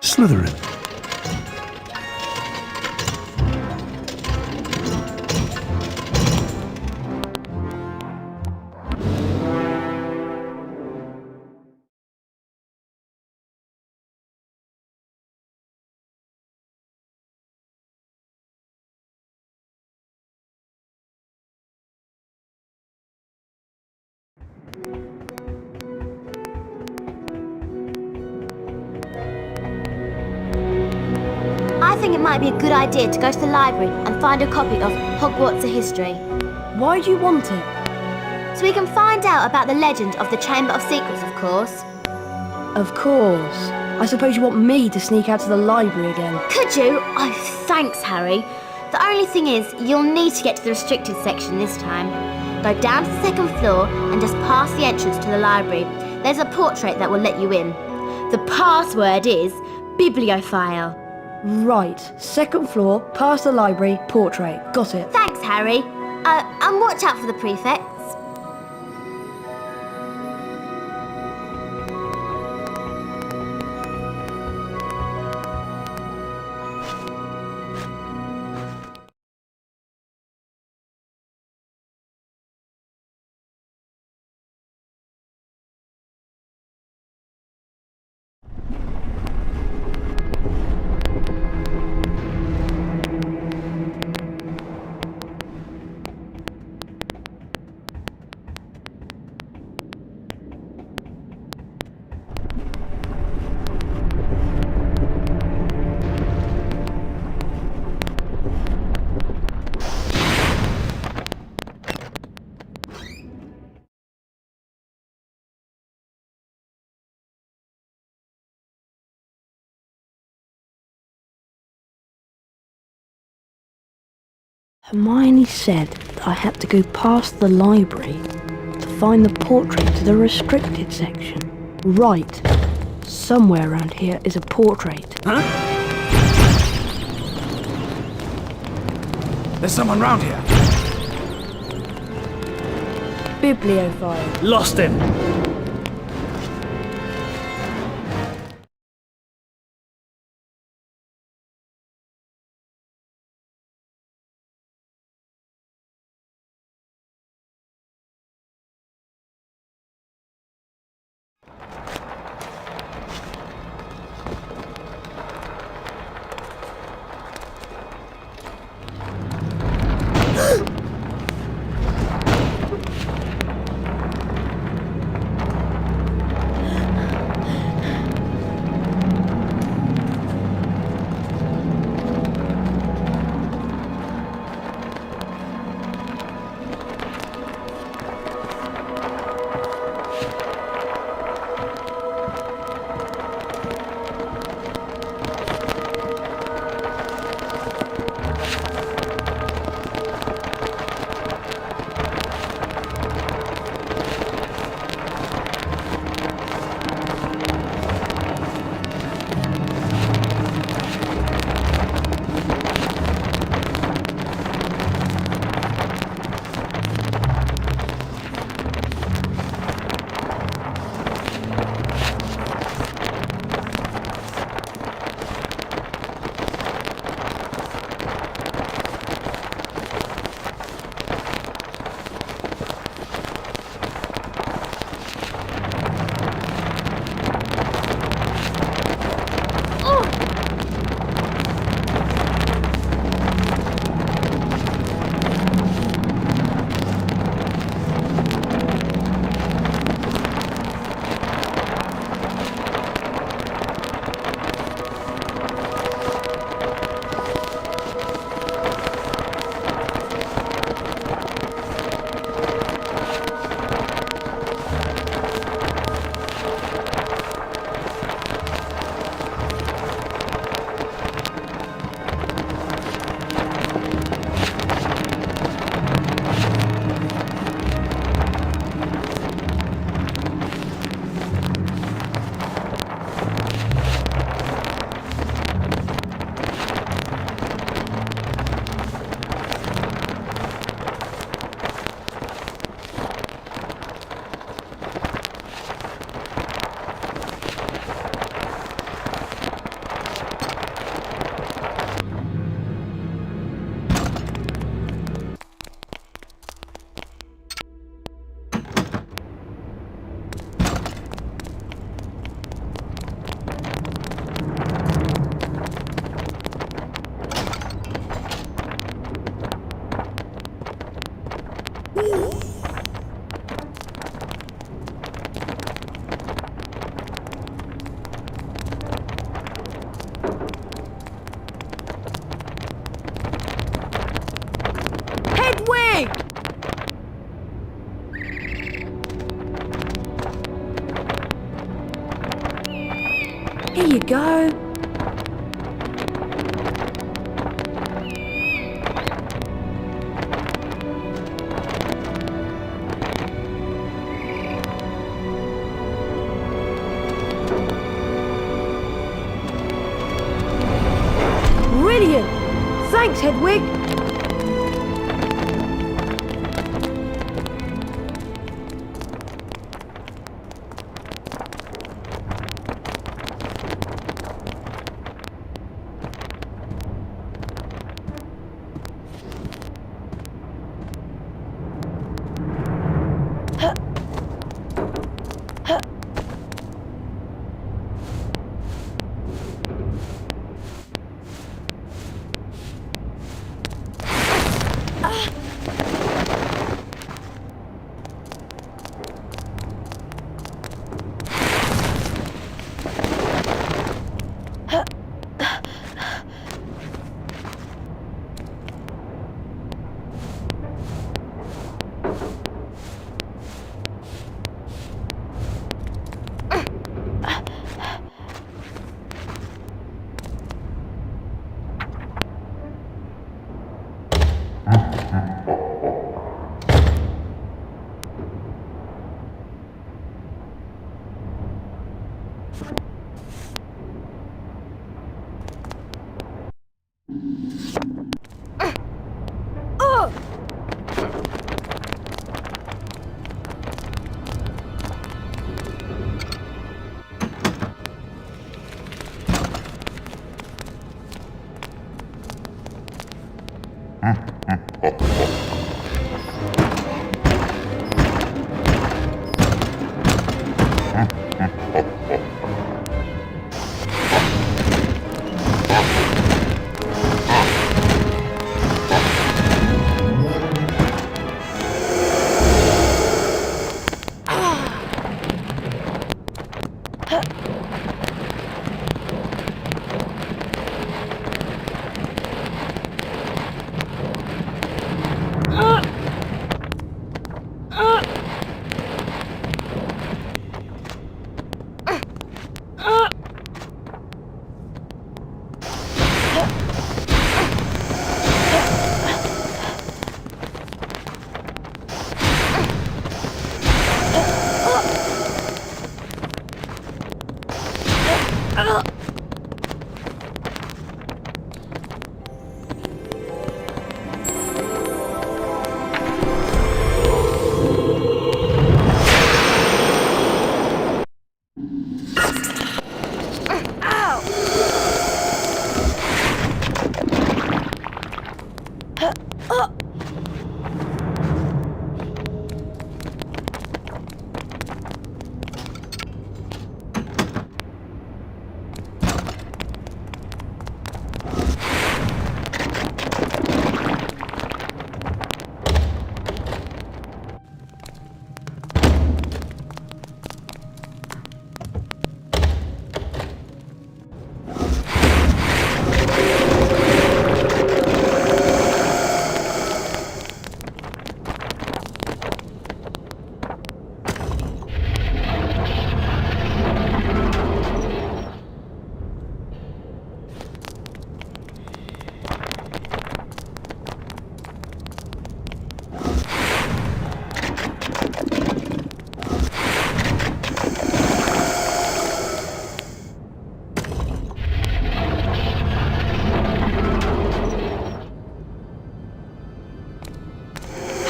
Slytherin. I think it might be a good idea to go to the library and find a copy of Hogwarts: A History. Why do you want it? So we can find out about the legend of the Chamber of Secrets, of course. Of course. I suppose you want me to sneak out to the library again. Could you? Oh, thanks, Harry. The only thing is, you'll need to get to the restricted section this time. Go down to the second floor and just past the entrance to the library. There's a portrait that will let you in. The password is bibliophile. Right. Second floor, past the library, portrait. Got it. Thanks, Harry. And watch out for the prefects. Hermione said that I had to go past the library to find the portrait to the restricted section. Right. Somewhere around here is a portrait. Huh? There's someone round here. Bibliophile. Lost him. Hello? Brilliant! Thanks, Hedwig!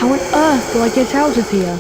How on earth do I get out of here?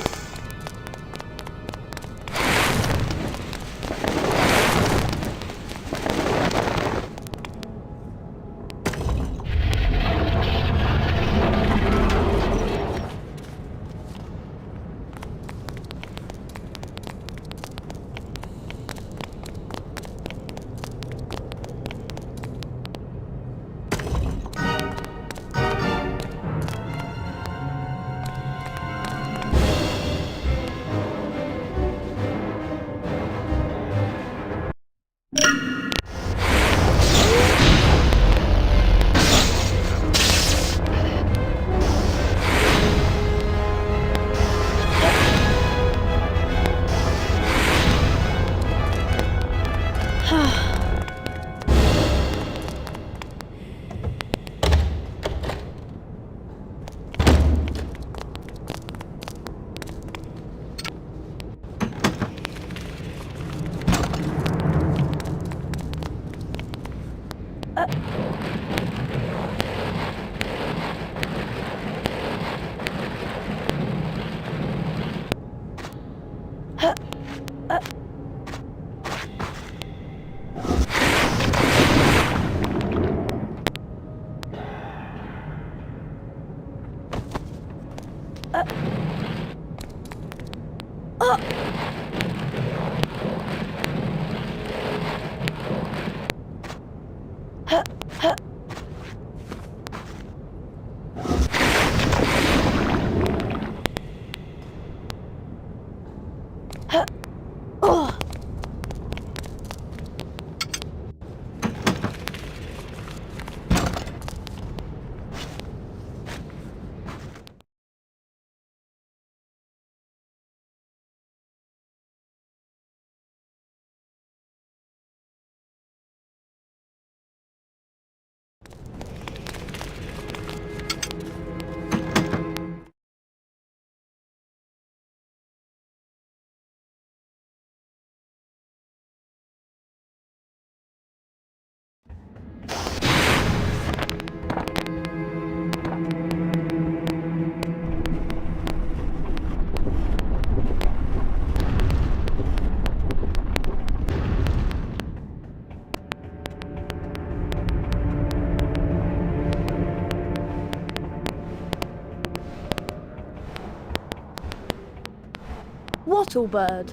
Wattlebird.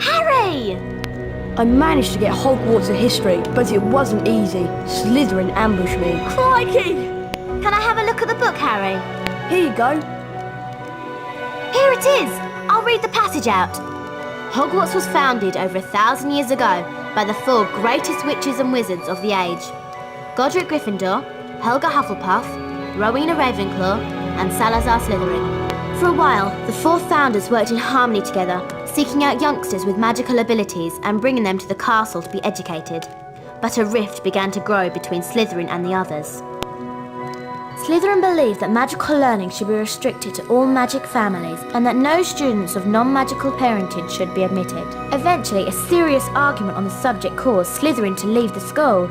Harry! I managed to get Hogwarts a history, but it wasn't easy. Slytherin ambushed me. Crikey! Can I have a look at the book, Harry? Here you go. Here it is! I'll read the passage out. Hogwarts was founded over 1,000 years ago by the 4 greatest witches and wizards of the age. Godric Gryffindor, Helga Hufflepuff, Rowena Ravenclaw, and Salazar Slytherin. For a while, the 4 founders worked in harmony together, seeking out youngsters with magical abilities and bringing them to the castle to be educated. But a rift began to grow between Slytherin and the others. Slytherin believed that magical learning should be restricted to all magic families and that no students of non-magical parentage should be admitted. Eventually, a serious argument on the subject caused Slytherin to leave the school.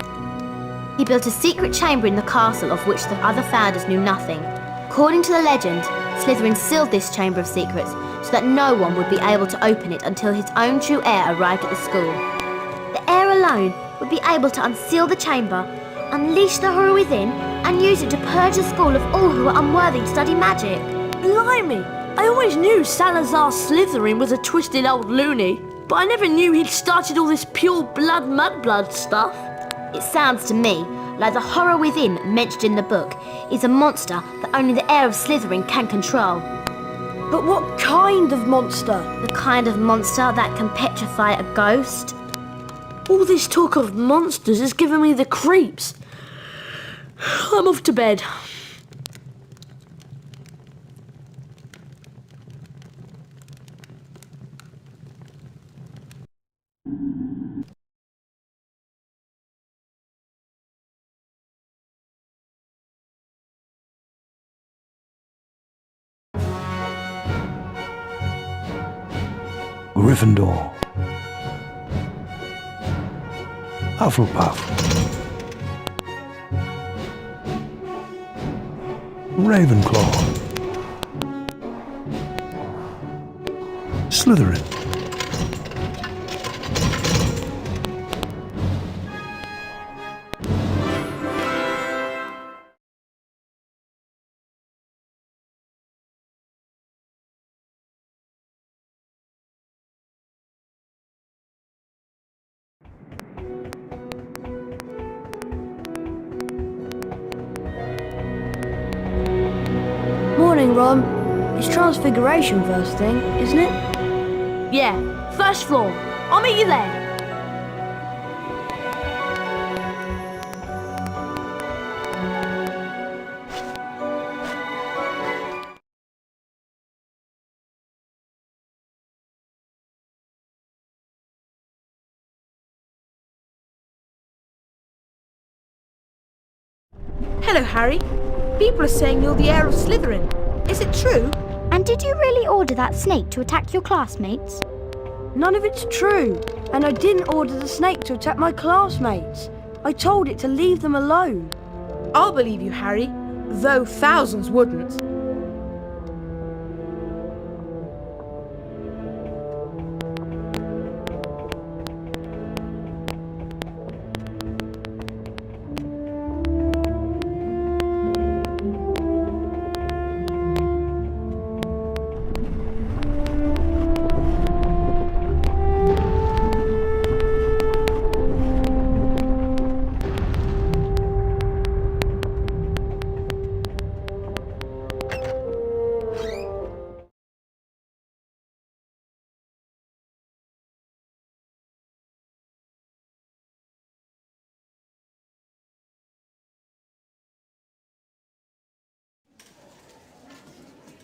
He built a secret chamber in the castle of which the other founders knew nothing. According to the legend, Slytherin sealed this chamber of secrets so that no one would be able to open it until his own true heir arrived at the school. The heir alone would be able to unseal the chamber, unleash the horror within, and use it to purge the school of all who are unworthy to study magic. Blimey! I always knew Salazar Slytherin was a twisted old loony, but I never knew he'd started all this pure blood mudblood stuff. It sounds to me like the horror within mentioned in the book is a monster that only the heir of Slytherin can control. But what kind of monster? The kind of monster that can petrify a ghost. All this talk of monsters has given me the creeps. I'm off to bed. Gryffindor, Hufflepuff, Ravenclaw, Slytherin. Morning, Ron. It's Transfiguration first thing, isn't it? Yeah, first floor. I'll meet you there. Hello, Harry. People are saying you're the heir of Slytherin. Is it true? And did you really order that snake to attack your classmates? None of it's true. And I didn't order the snake to attack my classmates. I told it to leave them alone. I'll believe you, Harry, though thousands wouldn't.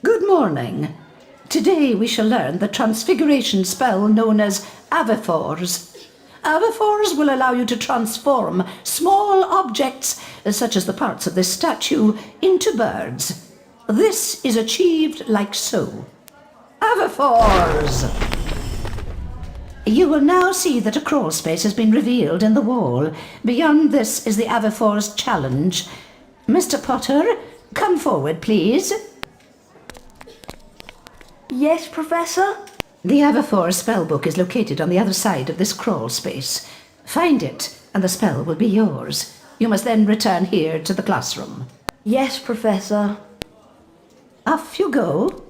Good morning. Today we shall learn the transfiguration spell known as Avifors. Avifors will allow you to transform small objects, such as the parts of this statue, into birds. This is achieved like so. Avifors! You will now see that a crawl space has been revealed in the wall. Beyond this is the Avifors challenge. Mr. Potter, come forward, please. Yes, Professor? The Avifors spellbook is located on the other side of this crawl space. Find it, and the spell will be yours. You must then return here to the classroom. Yes, Professor. Off you go.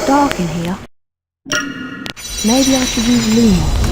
Dark in here. Maybe I should use Luna.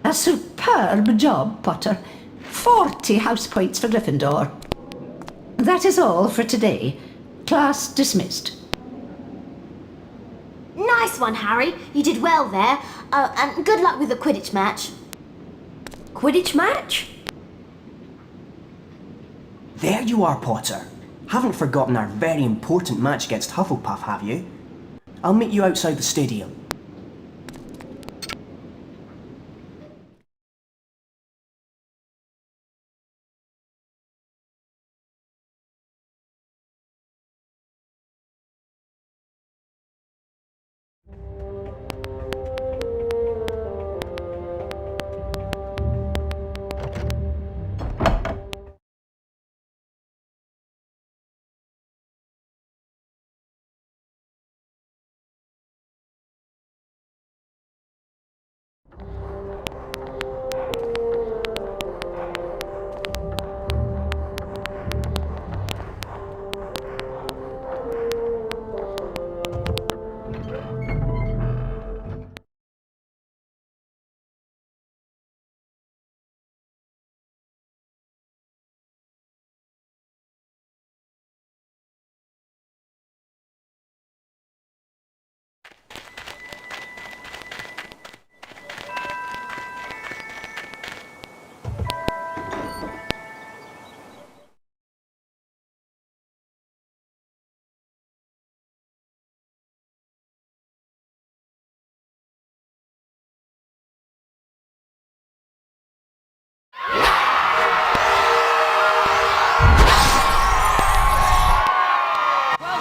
A superb job, Potter. 40 house points for Gryffindor. That is all for today. Class dismissed. Nice one, Harry. You did well there. And good luck with the Quidditch match. Quidditch match? There you are, Potter. Haven't forgotten our very important match against Hufflepuff, have you? I'll meet you outside the stadium.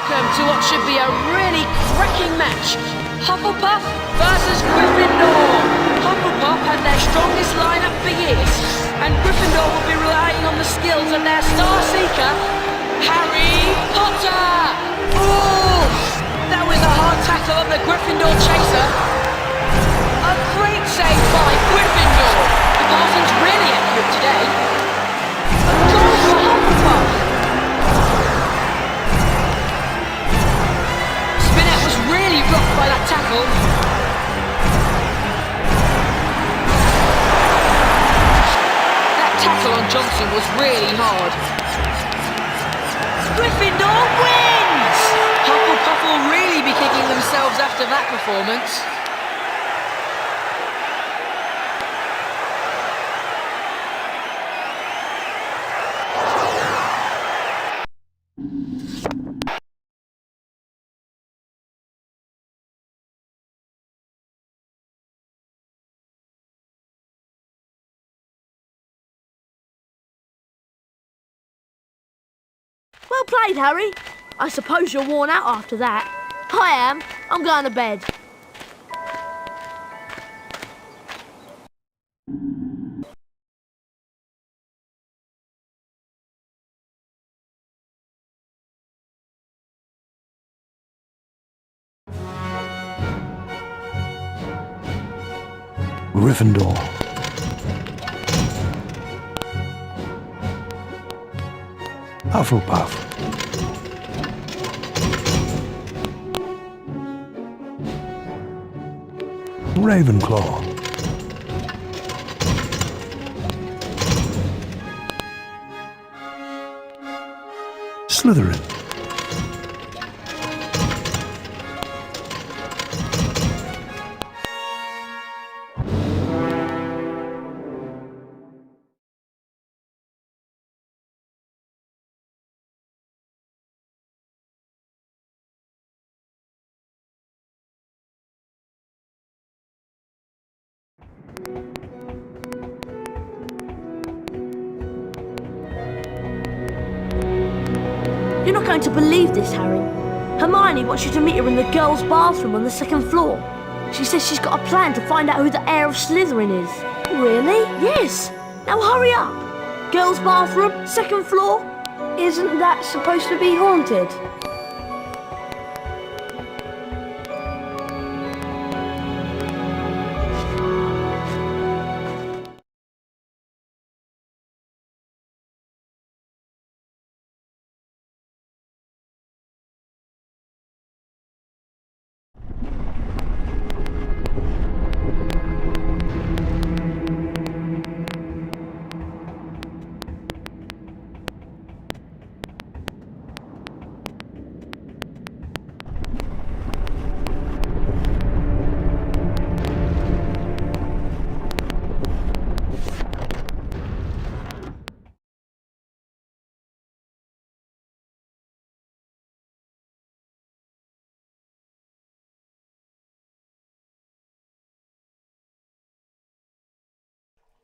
Welcome to what should be a really cracking match. Hufflepuff versus Gryffindor. Hufflepuff had their strongest lineup for years, and Gryffindor will be relying on the skills of their star seeker, Harry Potter. Ooh, that was a hard tackle on the Gryffindor chaser. A great save by Gryffindor. The Parsons really accurate today. A goal for Hufflepuff. Really rocked by that tackle. That tackle on John Johnson was really hard. Gryffindor wins! Hufflepuff will really be kicking themselves after that performance. Well played, Harry. I suppose you're worn out after that. I am. I'm going to bed. Gryffindor. Hufflepuff. Ravenclaw. Slytherin. You're not going to believe this, Harry. Hermione wants you to meet her in the girls' bathroom on the second floor. She says she's got a plan to find out who the heir of Slytherin is. Really? Yes. Now hurry up. Girls' bathroom, second floor. Isn't that supposed to be haunted?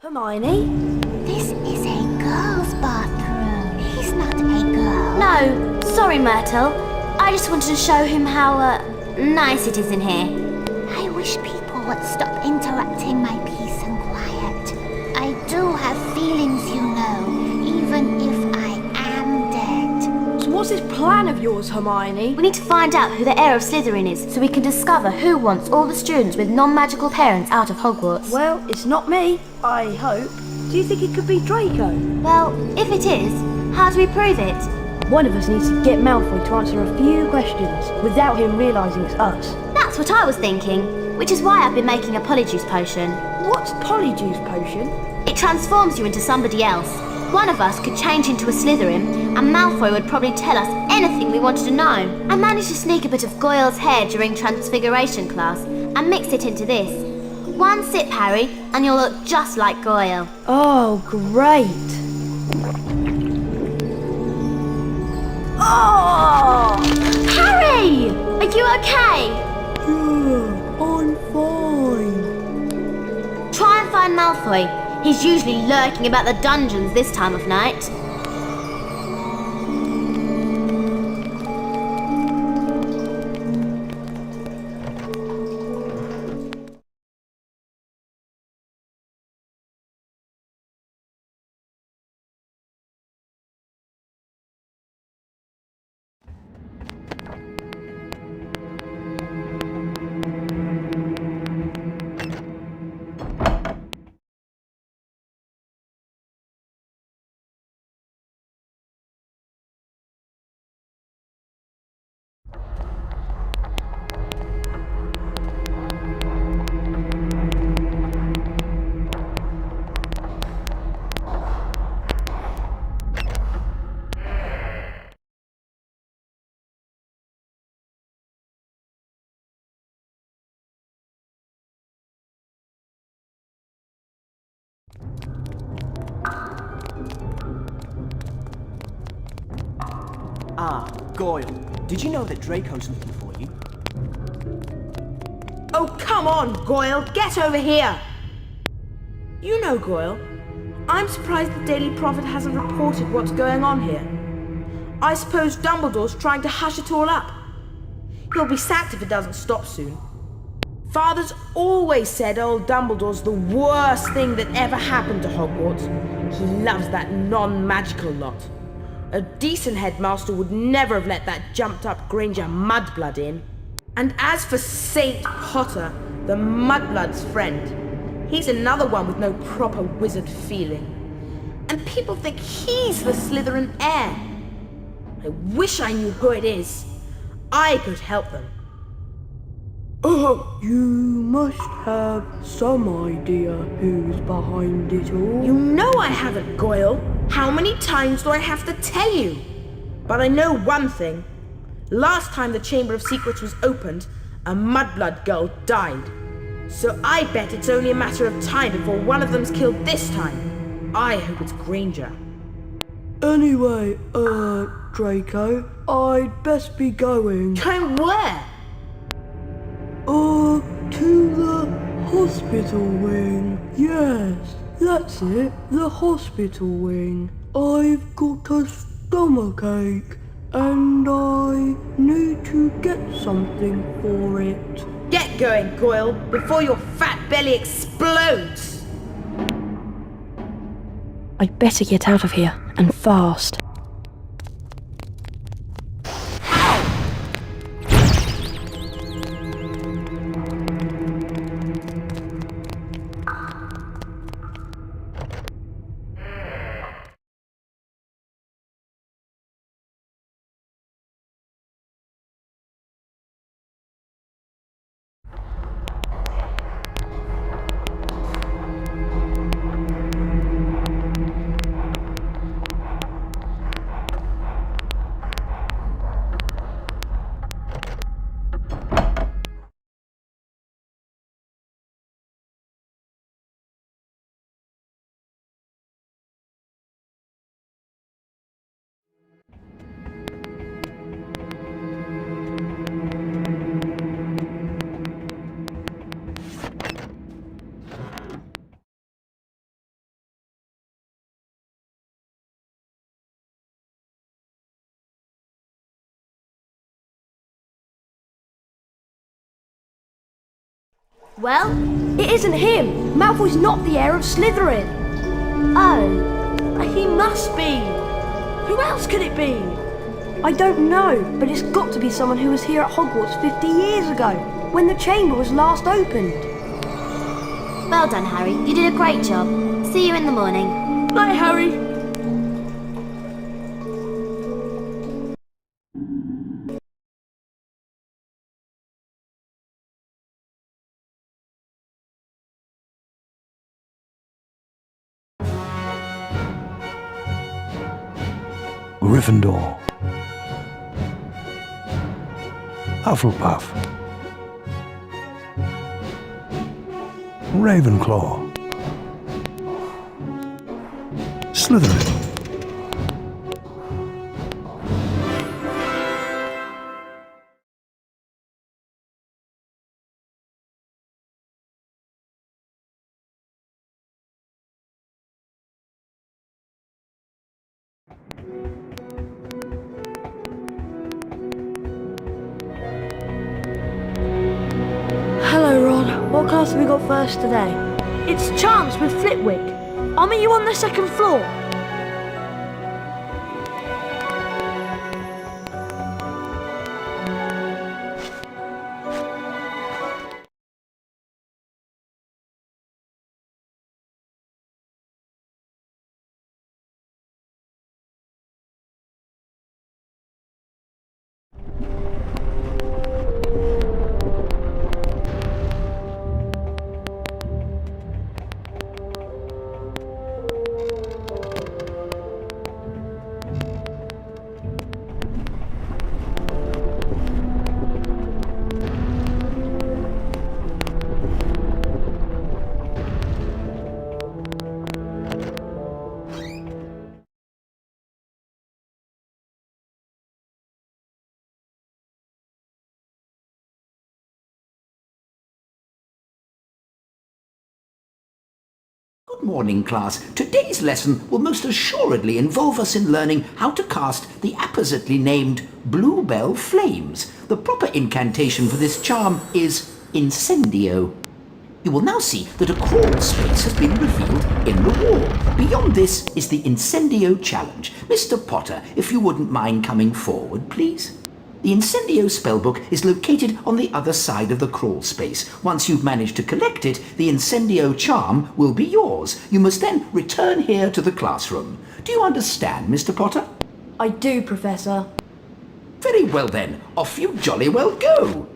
Hermione? This is a girl's bathroom. He's not a girl. No, sorry, Myrtle. I just wanted to show him how, nice it is in here. I wish people would stop interrupting my peace and quiet. I do have feelings, you know, even if I am dead. So what's this plan of yours, Hermione? We need to find out who the heir of Slytherin is, so we can discover who wants all the students with non-magical parents out of Hogwarts. Well, it's not me, I hope. Do you think it could be Draco? Well, if it is, how do we prove it? One of us needs to get Malfoy to answer a few questions without him realising it's us. That's what I was thinking, which is why I've been making a polyjuice potion. What's polyjuice potion? It transforms you into somebody else. One of us could change into a Slytherin, and Malfoy would probably tell us anything we wanted to know. I managed to sneak a bit of Goyle's hair during Transfiguration class, and mixed it into this. One sip, Harry, and you'll look just like Goyle. Oh, great. Oh! Harry! Are you okay? Yeah, I'm fine. Try and find Malfoy. He's usually lurking about the dungeons this time of night. Ah, Goyle. Did you know that Draco's looking for you? Oh, come on, Goyle, get over here! You know, Goyle, I'm surprised the Daily Prophet hasn't reported what's going on here. I suppose Dumbledore's trying to hush it all up. He'll be sacked if it doesn't stop soon. Father's always said old Dumbledore's the worst thing that ever happened to Hogwarts. He loves that non-magical lot. A decent headmaster would never have let that jumped-up Granger mudblood in. And as for Saint Potter, the mudblood's friend, he's another one with no proper wizard feeling. And people think he's the Slytherin heir. I wish I knew who it is. I could help them. You must have some idea who's behind it all. You know I haven't, Goyle. How many times do I have to tell you? But I know one thing. Last time the Chamber of Secrets was opened, a mudblood girl died. So I bet it's only a matter of time before one of them's killed this time. I hope it's Granger. Anyway, Draco, I'd best be going. Going where? To the hospital wing. Yes, that's it, the hospital wing. I've got a stomachache, and I need to get something for it. Get going, Goyle, before your fat belly explodes! I'd better get out of here, and fast. Well? It isn't him! Malfoy's not the heir of Slytherin! Oh. He must be! Who else could it be? I don't know, but it's got to be someone who was here at Hogwarts 50 years ago, when the chamber was last opened. Well done, Harry. You did a great job. See you in the morning. Night, Harry. Gryffindor, Hufflepuff, Ravenclaw, Slytherin. Hello, Ron. What class have we got first today? It's Chance with Flitwick. I'll meet you on the second floor. Good morning, class. Today's lesson will most assuredly involve us in learning how to cast the appositely named Bluebell Flames. The proper incantation for this charm is Incendio. You will now see that a crawl space has been revealed in the wall. Beyond this is the Incendio challenge. Mr. Potter, if you wouldn't mind coming forward, please. The Incendio spellbook is located on the other side of the crawl space. Once you've managed to collect it, the Incendio charm will be yours. You must then return here to the classroom. Do you understand, Mr. Potter? I do, Professor. Very well then, off you jolly well go.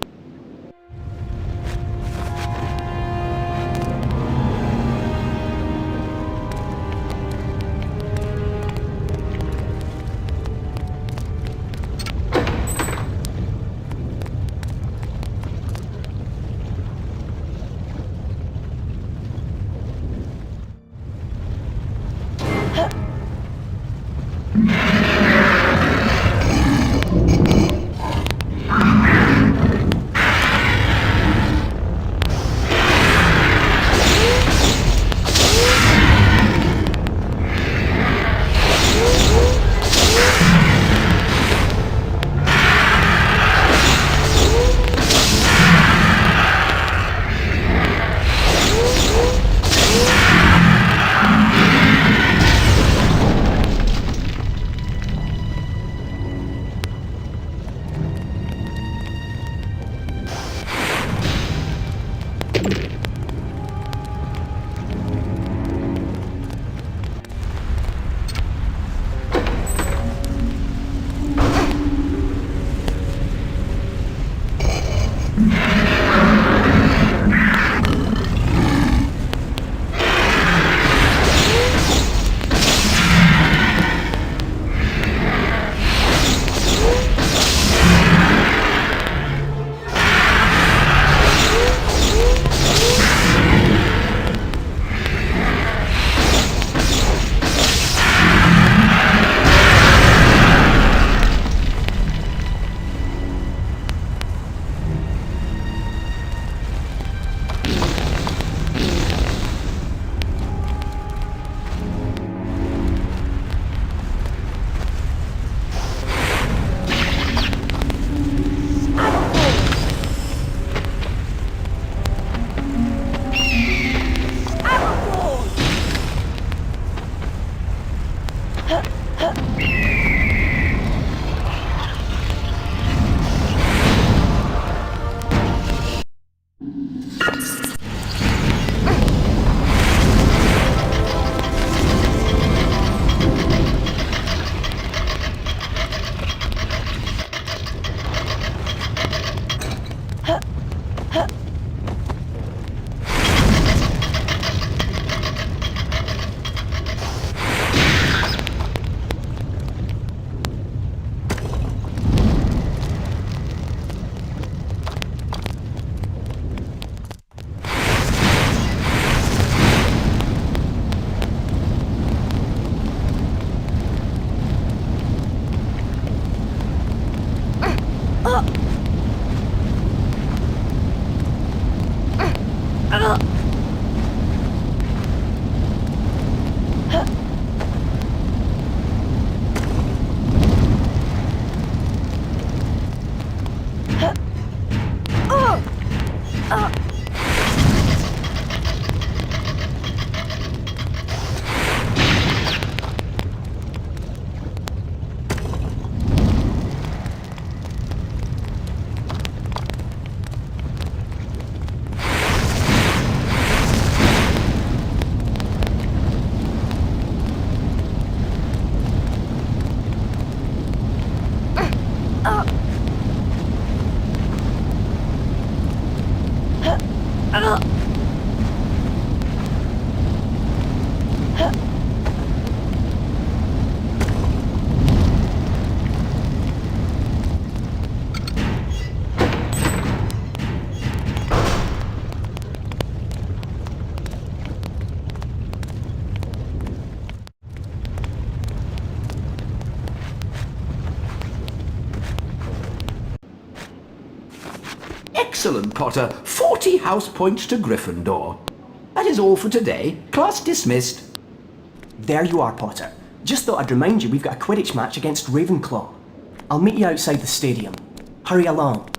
Excellent, Potter. 40 house points to Gryffindor. that is all for today. Class dismissed. There you are, Potter. Just thought I'd remind you we've got a Quidditch match against Ravenclaw. I'll meet you outside the stadium. Hurry along.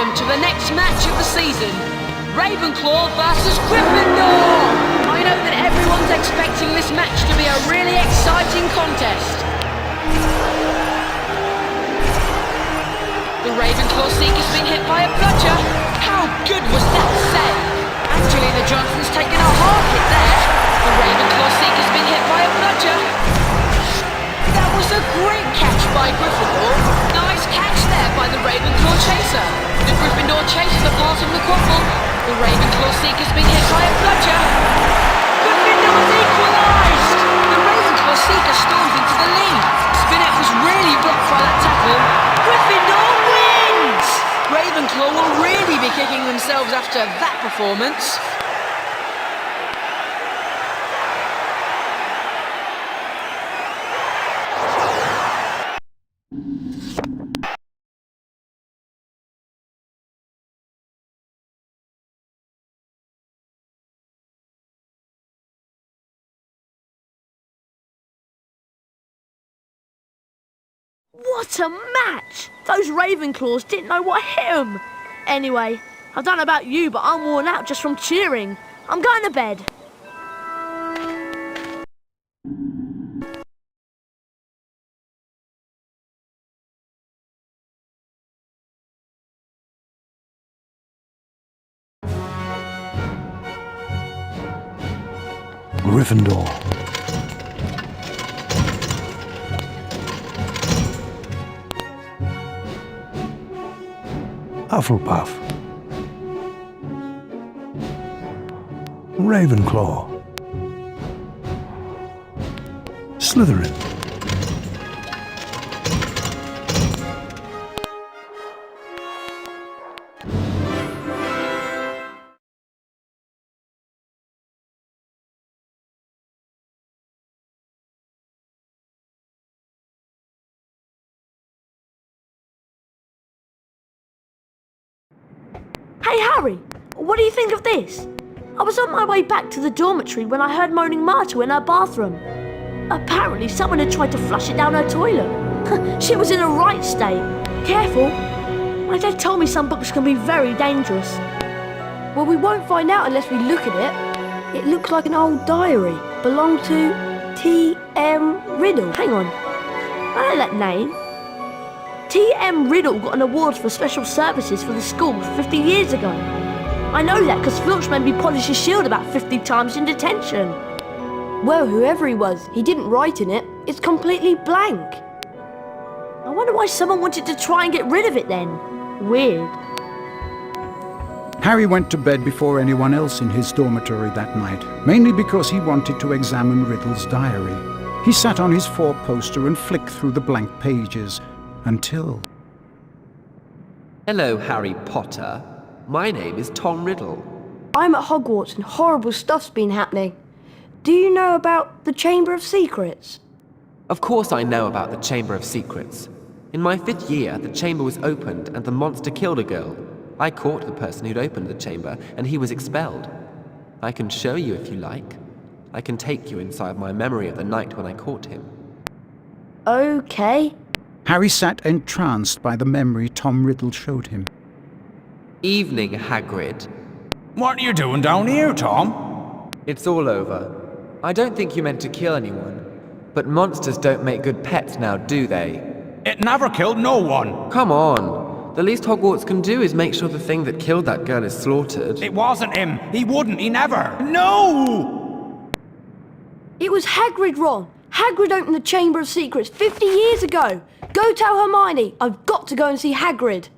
To the next match of the season, Ravenclaw versus Gryffindor! I know that everyone's expecting this match to be a really exciting contest. The Ravenclaw Seeker's been hit by a bludger. How good was that save? Angelina Johnson's taken a hard hit there. The Ravenclaw Seeker's been hit by a bludger. That was a great catch by Gryffindor. Nice catch there by the Ravenclaw Chaser. The Gryffindor Chasers are part of the quaffle. The Ravenclaw Seeker's been hit by a bludger. Gryffindor's equalised! The Ravenclaw Seeker storms into the lead. Spinnet was really blocked by that tackle. Gryffindor wins! Ravenclaw will really be kicking themselves after that performance. What a match! Those Ravenclaws didn't know what hit them. Anyway, I don't know about you, but I'm worn out just from cheering. I'm going to bed. Gryffindor. Hufflepuff. Ravenclaw. Slytherin. Hey Harry, what do you think of this? I was on my way back to the dormitory when I heard moaning Myrtle in her bathroom. Apparently someone had tried to flush it down her toilet. She was in a right state. Careful. My dad told me some books can be very dangerous. Well, we won't find out unless we look at it. It looks like an old diary. Belonged to T.M. Riddle. Hang on. I know that name. T.M. Riddle got an award for special services for the school 50 years ago. I know that because Filch made me polish his shield about 50 times in detention. Well, whoever he was, he didn't write in it. It's completely blank. I wonder why someone wanted to try and get rid of it then. Weird. Harry went to bed before anyone else in his dormitory that night, mainly because he wanted to examine Riddle's diary. He sat on his four-poster and flicked through the blank pages, until... Hello, Harry Potter. My name is Tom Riddle. I'm at Hogwarts and horrible stuff's been happening. do you know about the Chamber of Secrets? Of course I know about the Chamber of Secrets. In my 5th year, the chamber was opened and the monster killed a girl. I caught the person who'd opened the chamber, and he was expelled. I can show you if you like. I can take you inside my memory of the night when I caught him. Okay. Harry sat entranced by the memory Tom Riddle showed him. Evening, Hagrid. What are you doing down here, Tom? It's all over. I don't think you meant to kill anyone, but monsters don't make good pets now, do they? It never killed no one. Come on. The least Hogwarts can do is make sure the thing that killed that girl is slaughtered. It wasn't him. He wouldn't. He never. No! It was Hagrid, Ron. Hagrid opened the Chamber of Secrets 50 years ago. Go tell Hermione. I've got to go and see Hagrid.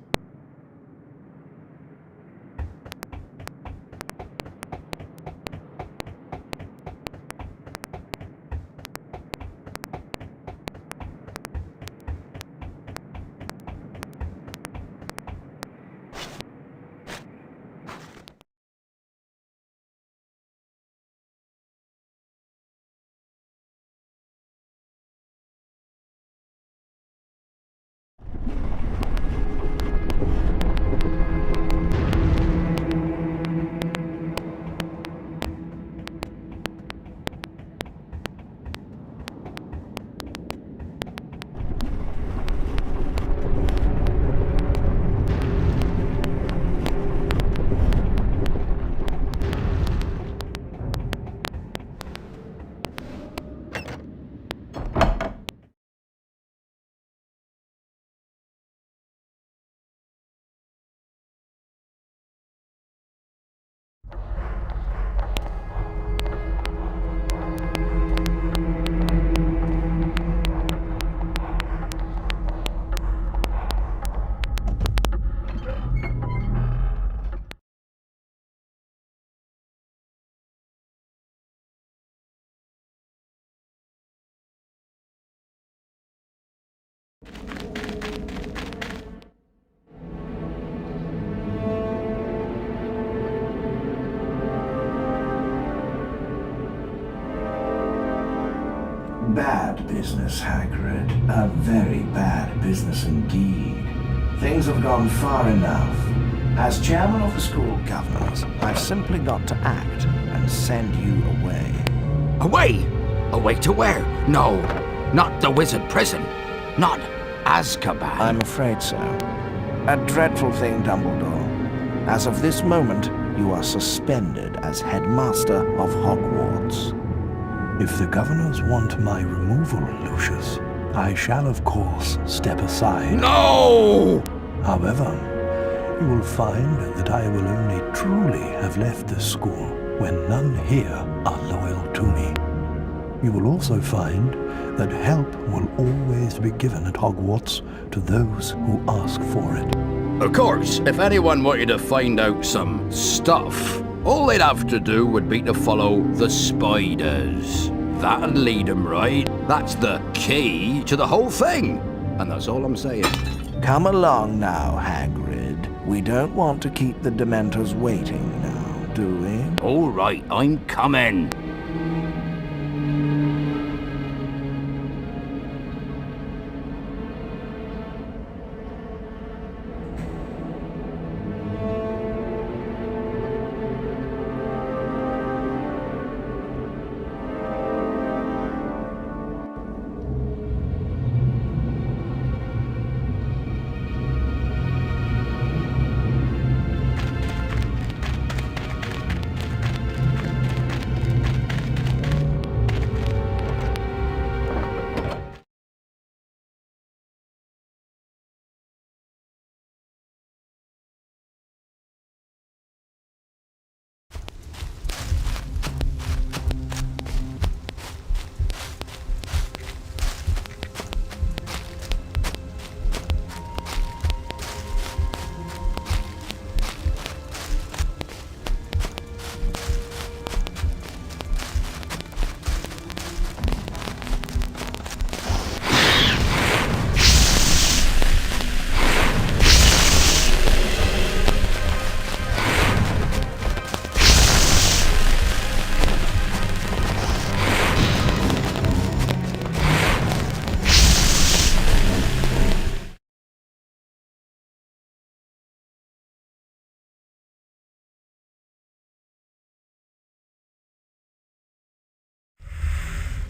Bad business, Hagrid. A very bad business indeed. Things have gone far enough. As chairman of the school governors, I've simply got to act and send you away. Away? Away to where? No, not the wizard prison. Not Azkaban. I'm afraid so. A dreadful thing, Dumbledore. As of this moment, you are suspended as headmaster of Hogwarts. If the governors want my removal, Lucius, I shall of course step aside. No! However, you will find that I will only truly have left this school when none here are loyal to me. You will also find that help will always be given at Hogwarts to those who ask for it. Of course, if anyone wanted to find out some stuff, all they'd have to do would be to follow the spiders. That'd lead them right. That's the key to the whole thing. And that's all I'm saying. Come along now, Hagrid. We don't want to keep the Dementors waiting now, do we? All right, I'm coming.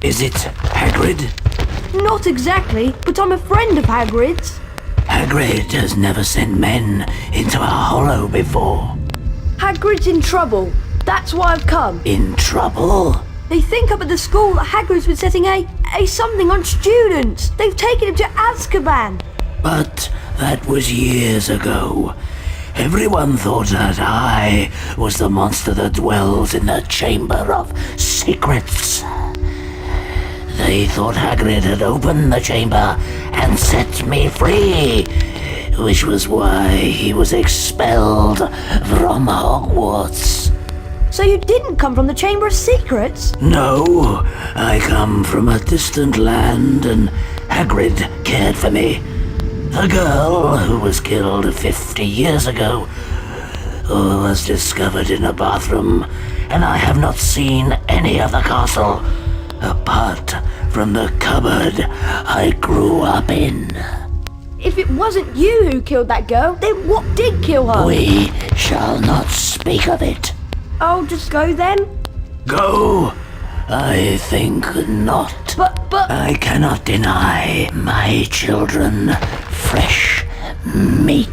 Is it Hagrid? Not exactly, but I'm a friend of Hagrid's. Hagrid has never sent men into a hollow before. Hagrid's in trouble. That's why I've come. In trouble? They think up at the school that Hagrid's been setting a something on students. They've taken him to Azkaban. But that was years ago. Everyone thought that I was the monster that dwells in the Chamber of Secrets. They thought Hagrid had opened the chamber and set me free, which was why he was expelled from Hogwarts. So you didn't come from the Chamber of Secrets? No, I come from a distant land and Hagrid cared for me. The girl who was killed 50 years ago was discovered in a bathroom, and I have not seen any of the castle apart from the cupboard I grew up in. If it wasn't you who killed that girl, then what did kill her? We shall not speak of it. I'll just go then? Go? I think not. But... I cannot deny my children fresh meat.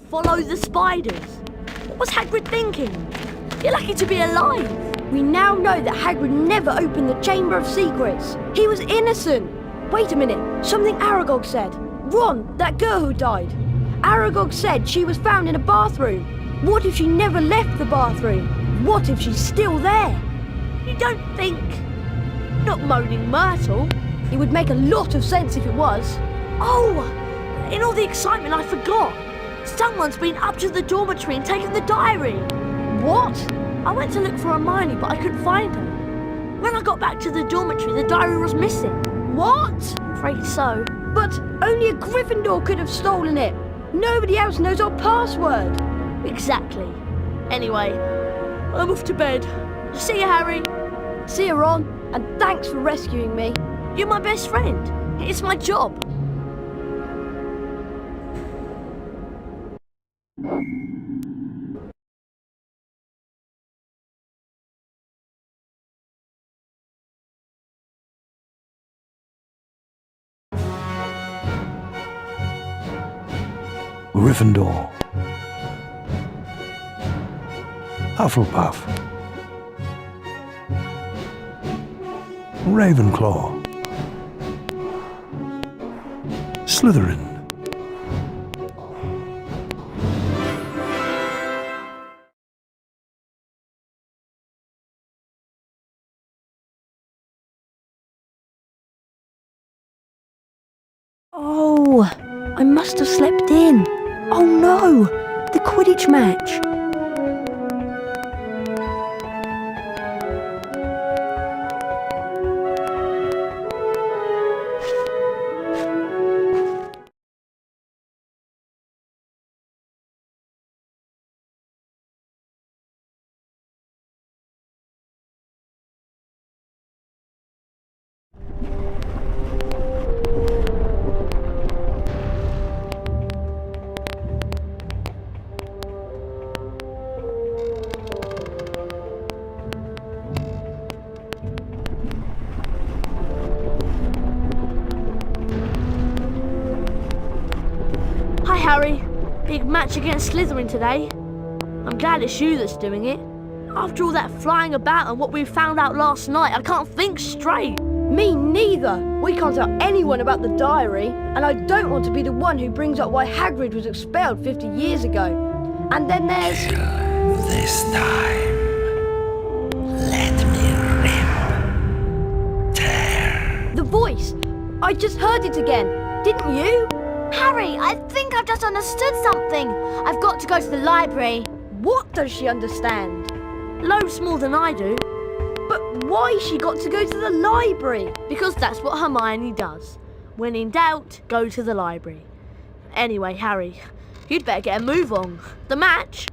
Follow the spiders. What was Hagrid thinking? You're lucky to be alive. We now know that Hagrid never opened the Chamber of Secrets. He was innocent. Wait a minute. Something Aragog said. Ron, that girl who died. Aragog said she was found in a bathroom. What if she never left the bathroom? What if she's still there? You don't think... Not Moaning Myrtle. It would make a lot of sense if it was. Oh! In all the excitement, I forgot. Someone's been up to the dormitory and taken the diary. What? I went to look for Hermione, but I couldn't find her. When I got back to the dormitory, the diary was missing. What? Afraid so. But only a Gryffindor could have stolen it. Nobody else knows our password. Exactly. Anyway, I'm off to bed. See you, Harry. See you, Ron. And thanks for rescuing me. You're my best friend. It's my job. Gryffindor, Hufflepuff, Ravenclaw, Slytherin. Oh, I must have slept in. Oh no, the Quidditch match. Hi, Harry. Big match against Slytherin today. I'm glad it's you that's doing it. After all that flying about and what we found out last night, I can't think straight. Me neither. We can't tell anyone about the diary, and I don't want to be the one who brings up why Hagrid was expelled 50 years ago. And then there's... This time, let me rip, tear. the voice. I just heard it again. Didn't you? Harry, I think I've just understood something. I've got to go to the library. What does she understand? Loads more than I do. But why she got to go to the library? Because that's what Hermione does. When in doubt, go to the library. Anyway, Harry, you'd better get a move on. The match.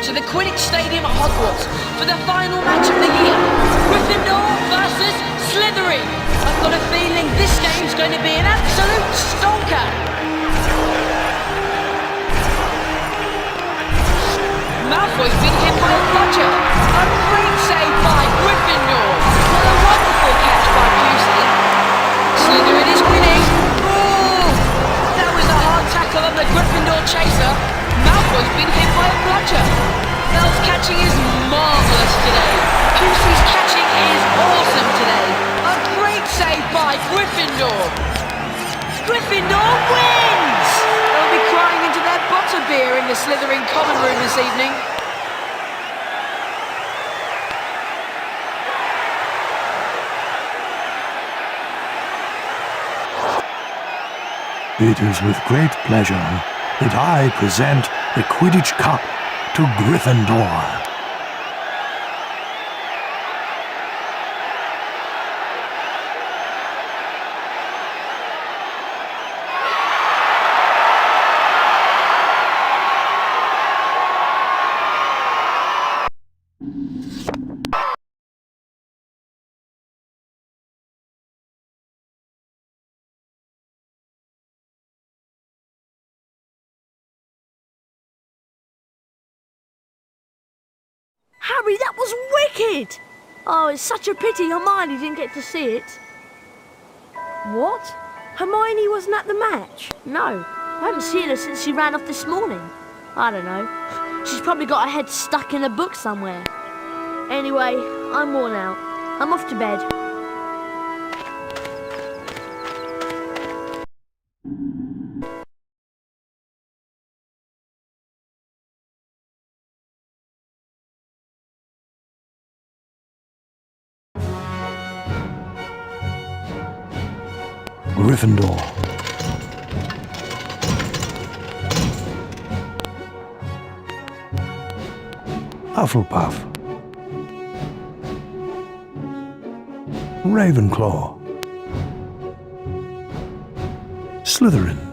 To the Quidditch Stadium at Hogwarts for the final match of the year. Gryffindor versus Slytherin. I've got a feeling this game's going to be an absolute stonker. Malfoy's been hit by a bludger. A great save by Gryffindor. What a wonderful catch by Pusey. Slytherin is winning. Oh, that was a hard tackle on the Gryffindor chaser. Malfoy's been hit by a bludger. Bell's catching is marvellous today. Pusey's catching is awesome today. A great save by Gryffindor. Gryffindor wins! They'll be crying into their butterbeer in the Slytherin common room this evening. It is with great pleasure that I present the Quidditch Cup to Gryffindor. Harry, that was wicked! Oh, it's such a pity Hermione didn't get to see it. What? Hermione wasn't at the match? No, I haven't seen her since she ran off this morning. I don't know. She's probably got her head stuck in a book somewhere. Anyway, I'm worn out. I'm off to bed. Gryffindor. Hufflepuff. Ravenclaw. Slytherin.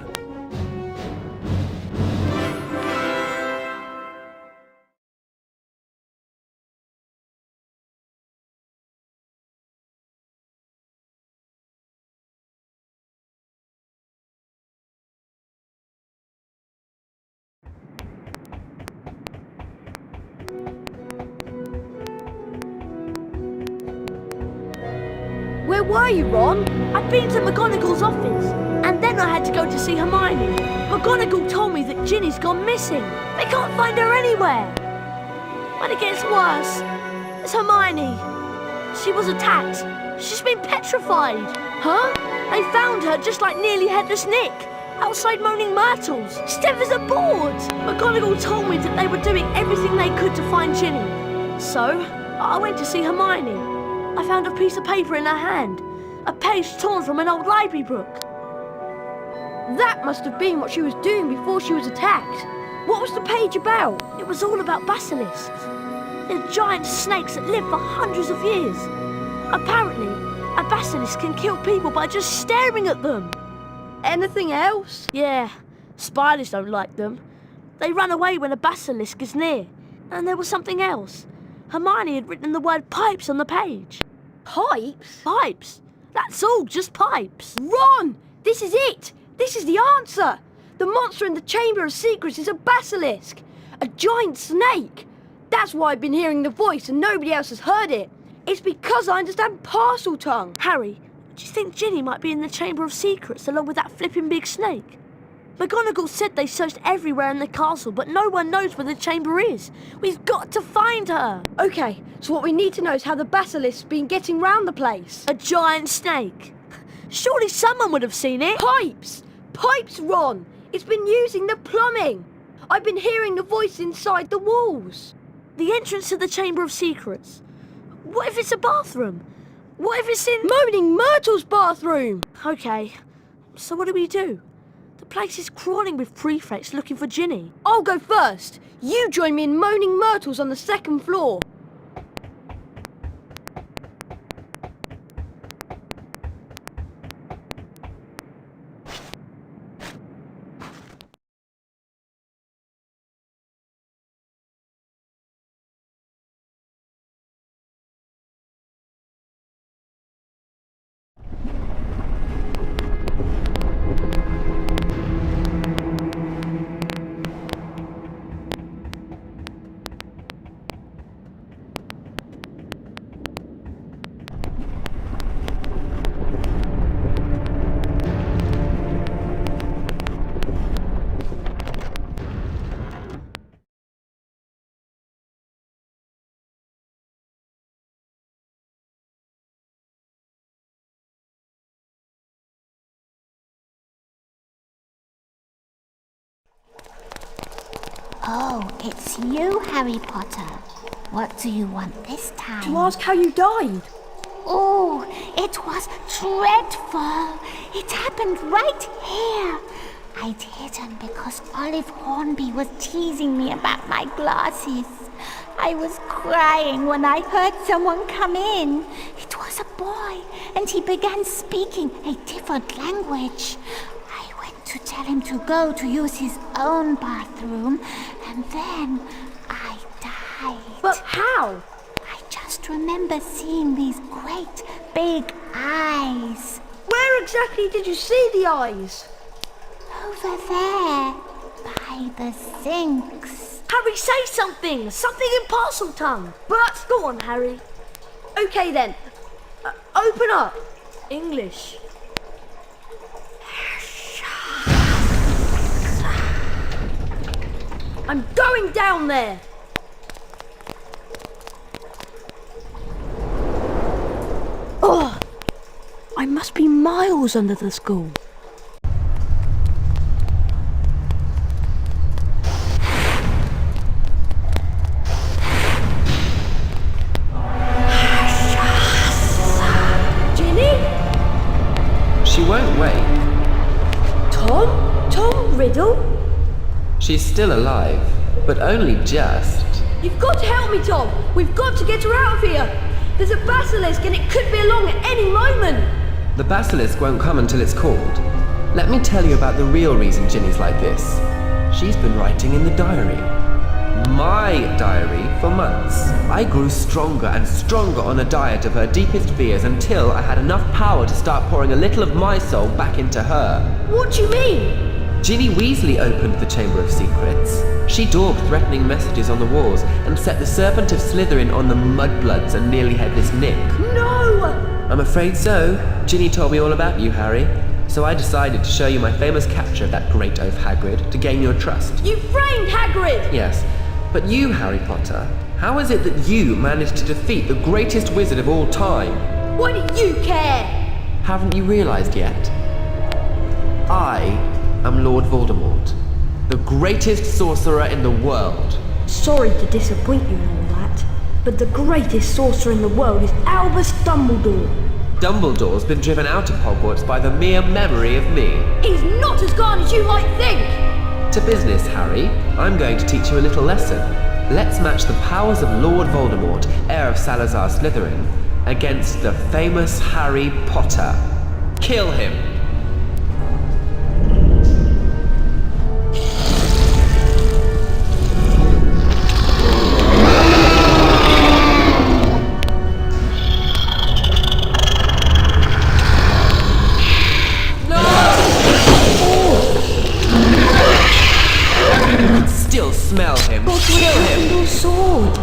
Where were you, Ron? I'd been to McGonagall's office, and then I had to go to see Hermione. McGonagall told me that Ginny's gone missing. They can't find her anywhere. When it gets worse, it's Hermione. She was attacked. She's been petrified. Huh? They found her just like Nearly Headless Nick, outside Moaning Myrtles, stiff as a board. McGonagall told me that they were doing everything they could to find Ginny. So, I went to see Hermione. I found a piece of paper in her hand, a page torn from an old library book. That must have been what she was doing before she was attacked. What was the page about? It was all about basilisks. They're giant snakes that live for hundreds of years. Apparently, a basilisk can kill people by just staring at them. Anything else? Yeah, spiders don't like them. They run away when a basilisk is near. And there was something else. Hermione had written the word pipes on the page. Pipes? Pipes. That's all, just pipes. Ron! This is it! This is the answer! The monster in the Chamber of Secrets is a basilisk! A giant snake! That's why I've been hearing the voice and nobody else has heard it. It's because I understand parcel tongue. Harry, do you think Ginny might be in the Chamber of Secrets along with that flipping big snake? McGonagall said they searched everywhere in the castle, but no one knows where the chamber is. We've got to find her. Okay, so what we need to know is how the basilisk's been getting round the place. A giant snake. Surely someone would have seen it. Pipes! Pipes, Ron! It's been using the plumbing. I've been hearing the voice inside the walls. The entrance to the Chamber of Secrets. What if it's a bathroom? What if it's in... Moaning Myrtle's bathroom! Okay, so what do we do? The place is crawling with prefects looking for Ginny. I'll go first. You join me in Moaning Myrtle's on the second floor. Oh, it's you, Harry Potter. What do you want this time? To ask how you died. Oh, it was dreadful. It happened right here. I'd hidden because Olive Hornby was teasing me about my glasses. I was crying when I heard someone come in. It was a boy, and he began speaking a different language. I went to tell him to go to use his own bathroom, and then I died. But how? I just remember seeing these great big eyes. Where exactly did you see the eyes? Over there, by the sinks. Harry, say something! Something in parcel tongue! But, go on, Harry. Okay then. Open up. English. I'm going down there! Oh! I must be miles under the school. Ginny? She won't wake. Tom? Tom Riddle? She's still alive, but only just. You've got to help me, Tom! We've got to get her out of here! There's a basilisk and it could be along at any moment! The basilisk won't come until it's called. Let me tell you about the real reason Ginny's like this. She's been writing in the diary. My diary for months. I grew stronger and stronger on a diet of her deepest fears until I had enough power to start pouring a little of my soul back into her. What do you mean? Ginny Weasley opened the Chamber of Secrets. She daubed threatening messages on the walls and set the Serpent of Slytherin on the Mudbloods and Nearly Headless Nick. No! I'm afraid so. Ginny told me all about you, Harry. So I decided to show you my famous capture of that great oaf Hagrid to gain your trust. You framed Hagrid! Yes, but you, Harry Potter, how is it that you managed to defeat the greatest wizard of all time? Why do you care? Haven't you realised yet? I am Lord Voldemort, the greatest sorcerer in the world. Sorry to disappoint you and all that, but the greatest sorcerer in the world is Albus Dumbledore. Dumbledore's been driven out of Hogwarts by the mere memory of me. He's not as gone as you might think! To business, Harry. I'm going to teach you a little lesson. Let's match the powers of Lord Voldemort, heir of Salazar Slytherin, against the famous Harry Potter. Kill him! Still smell him. Kill him. Your sword.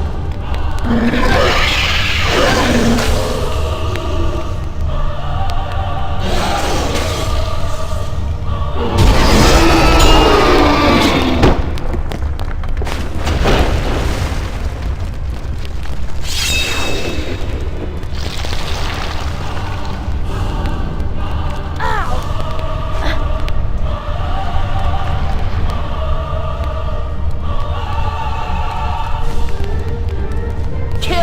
Kill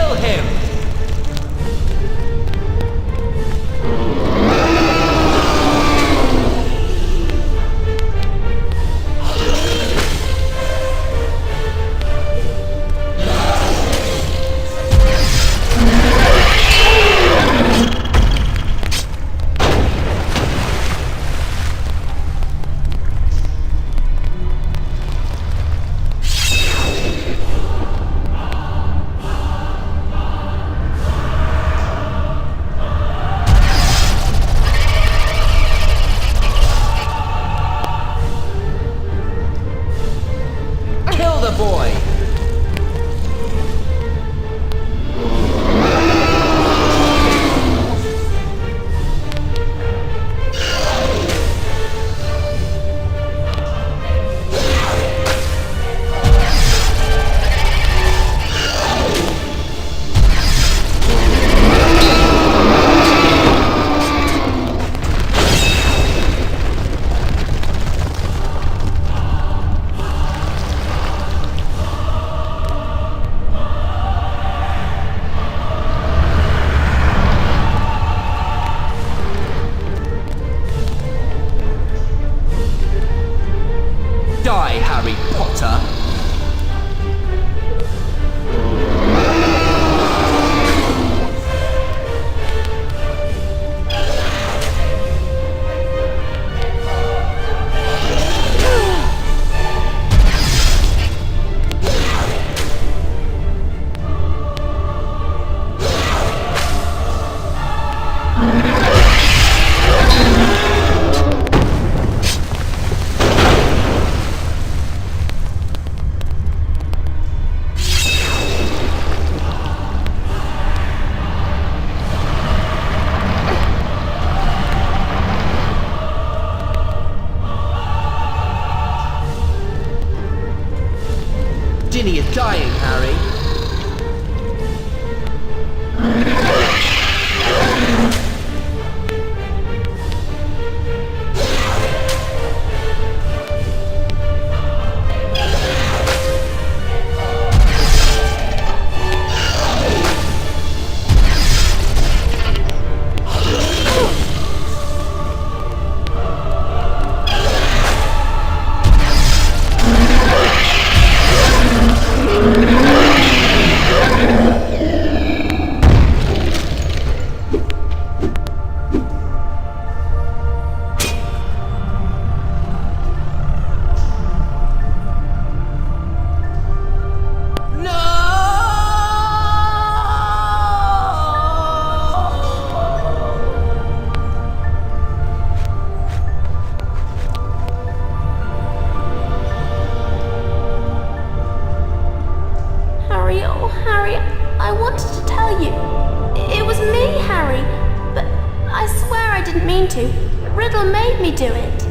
to. Riddle made me do it.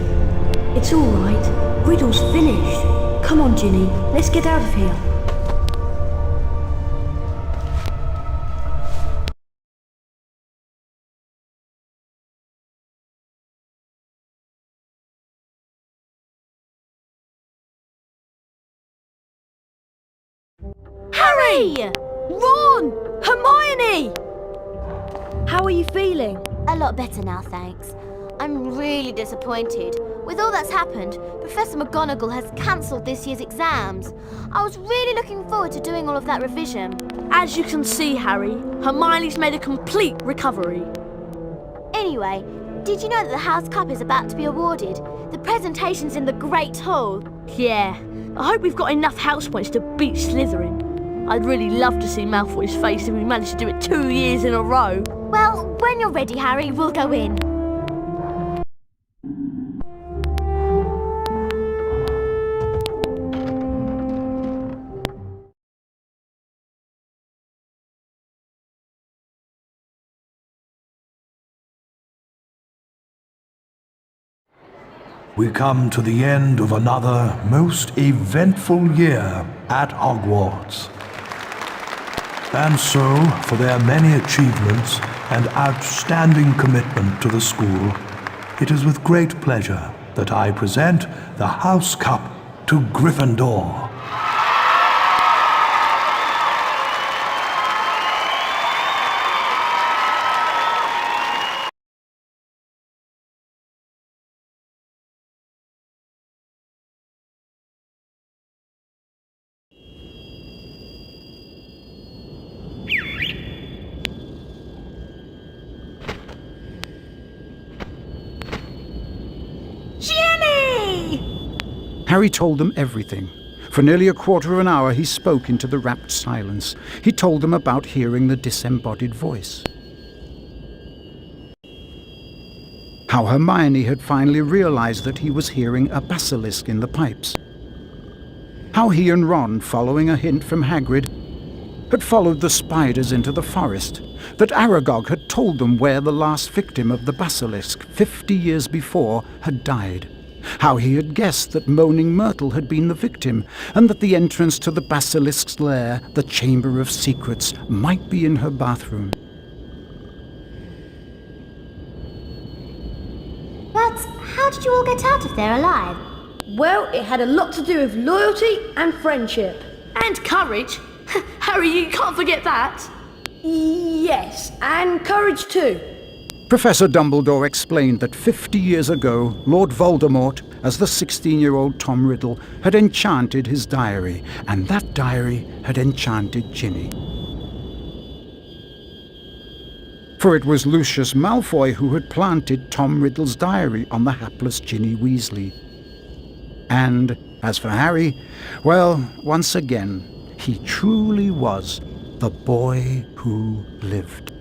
It's all right. Riddle's finished. Come on, Ginny. Let's get out of here. Harry! Ron! Hermione! How are you feeling? A lot better now, thanks. I'm really disappointed. With all that's happened, Professor McGonagall has cancelled this year's exams. I was really looking forward to doing all of that revision. As you can see, Harry, Hermione's made a complete recovery. Anyway, did you know that the House Cup is about to be awarded? The presentation's in the Great Hall. Yeah, I hope we've got enough house points to beat Slytherin. I'd really love to see Malfoy's face if we managed to do it 2 years in a row. Well, when you're ready, Harry, we'll go in. We come to the end of another most eventful year at Hogwarts. And so, for their many achievements and outstanding commitment to the school, it is with great pleasure that I present the House Cup to Gryffindor. Harry told them everything. For nearly a quarter of an hour he spoke into the rapt silence. He told them about hearing the disembodied voice. How Hermione had finally realized that he was hearing a basilisk in the pipes. How he and Ron, following a hint from Hagrid, had followed the spiders into the forest. That Aragog had told them where the last victim of the basilisk, 50 years before, had died. How he had guessed that Moaning Myrtle had been the victim, and that the entrance to the basilisk's lair, the Chamber of Secrets, might be in her bathroom. But how did you all get out of there alive? Well, it had a lot to do with loyalty and friendship. And courage. Harry, you can't forget that. Yes, and courage too. Professor Dumbledore explained that 50 years ago, Lord Voldemort, as the 16-year-old Tom Riddle, had enchanted his diary, and that diary had enchanted Ginny. For it was Lucius Malfoy who had planted Tom Riddle's diary on the hapless Ginny Weasley. And as for Harry, well, once again, he truly was the boy who lived.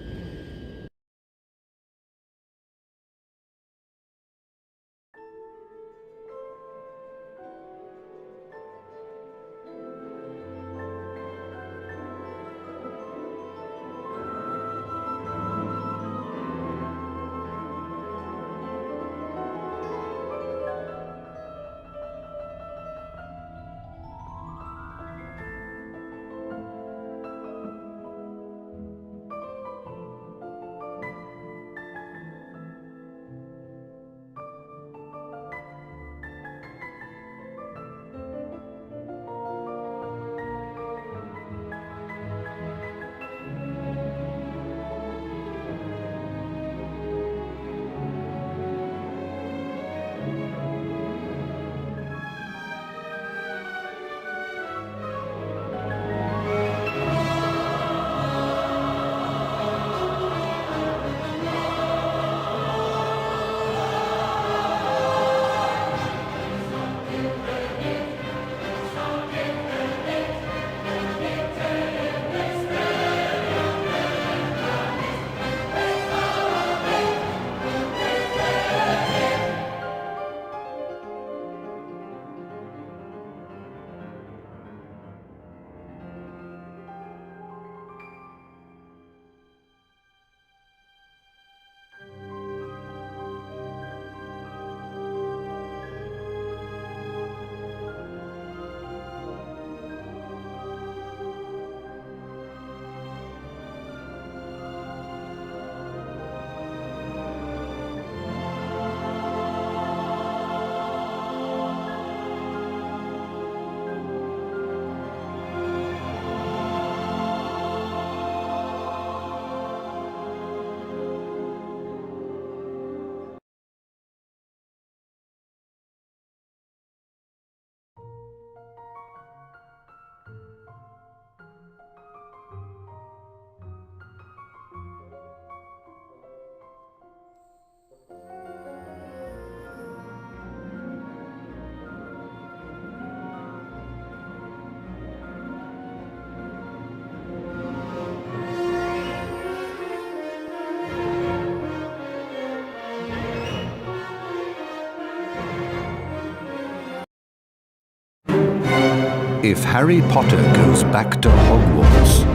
If Harry Potter goes back to Hogwarts,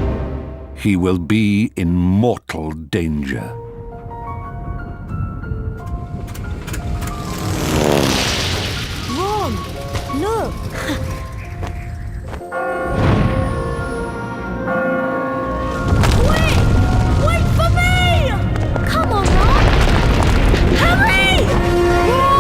he will be in mortal danger. Ron, look. Wait for me! Come on, Ron! Harry! Ron!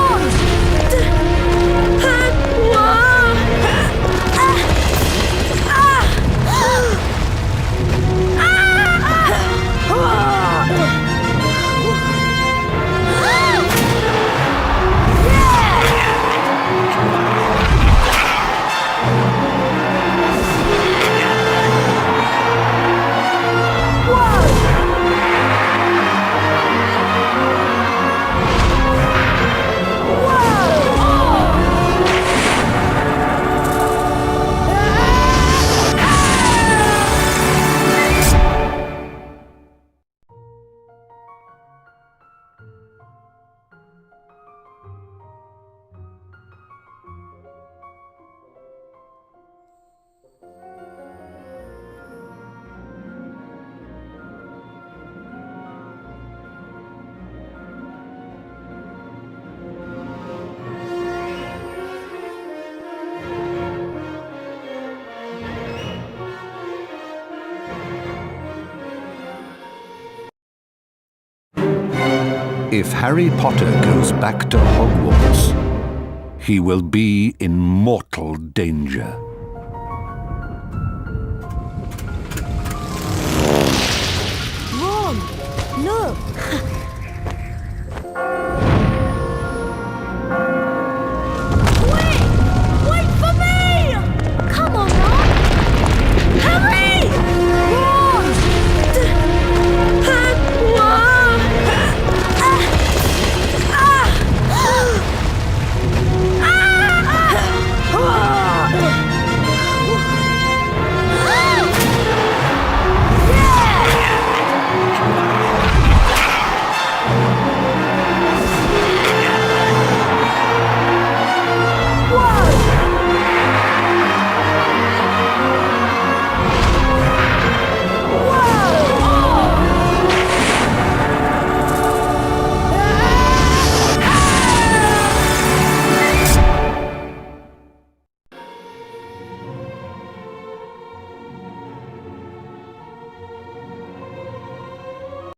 If Harry Potter goes back to Hogwarts, he will be in mortal danger.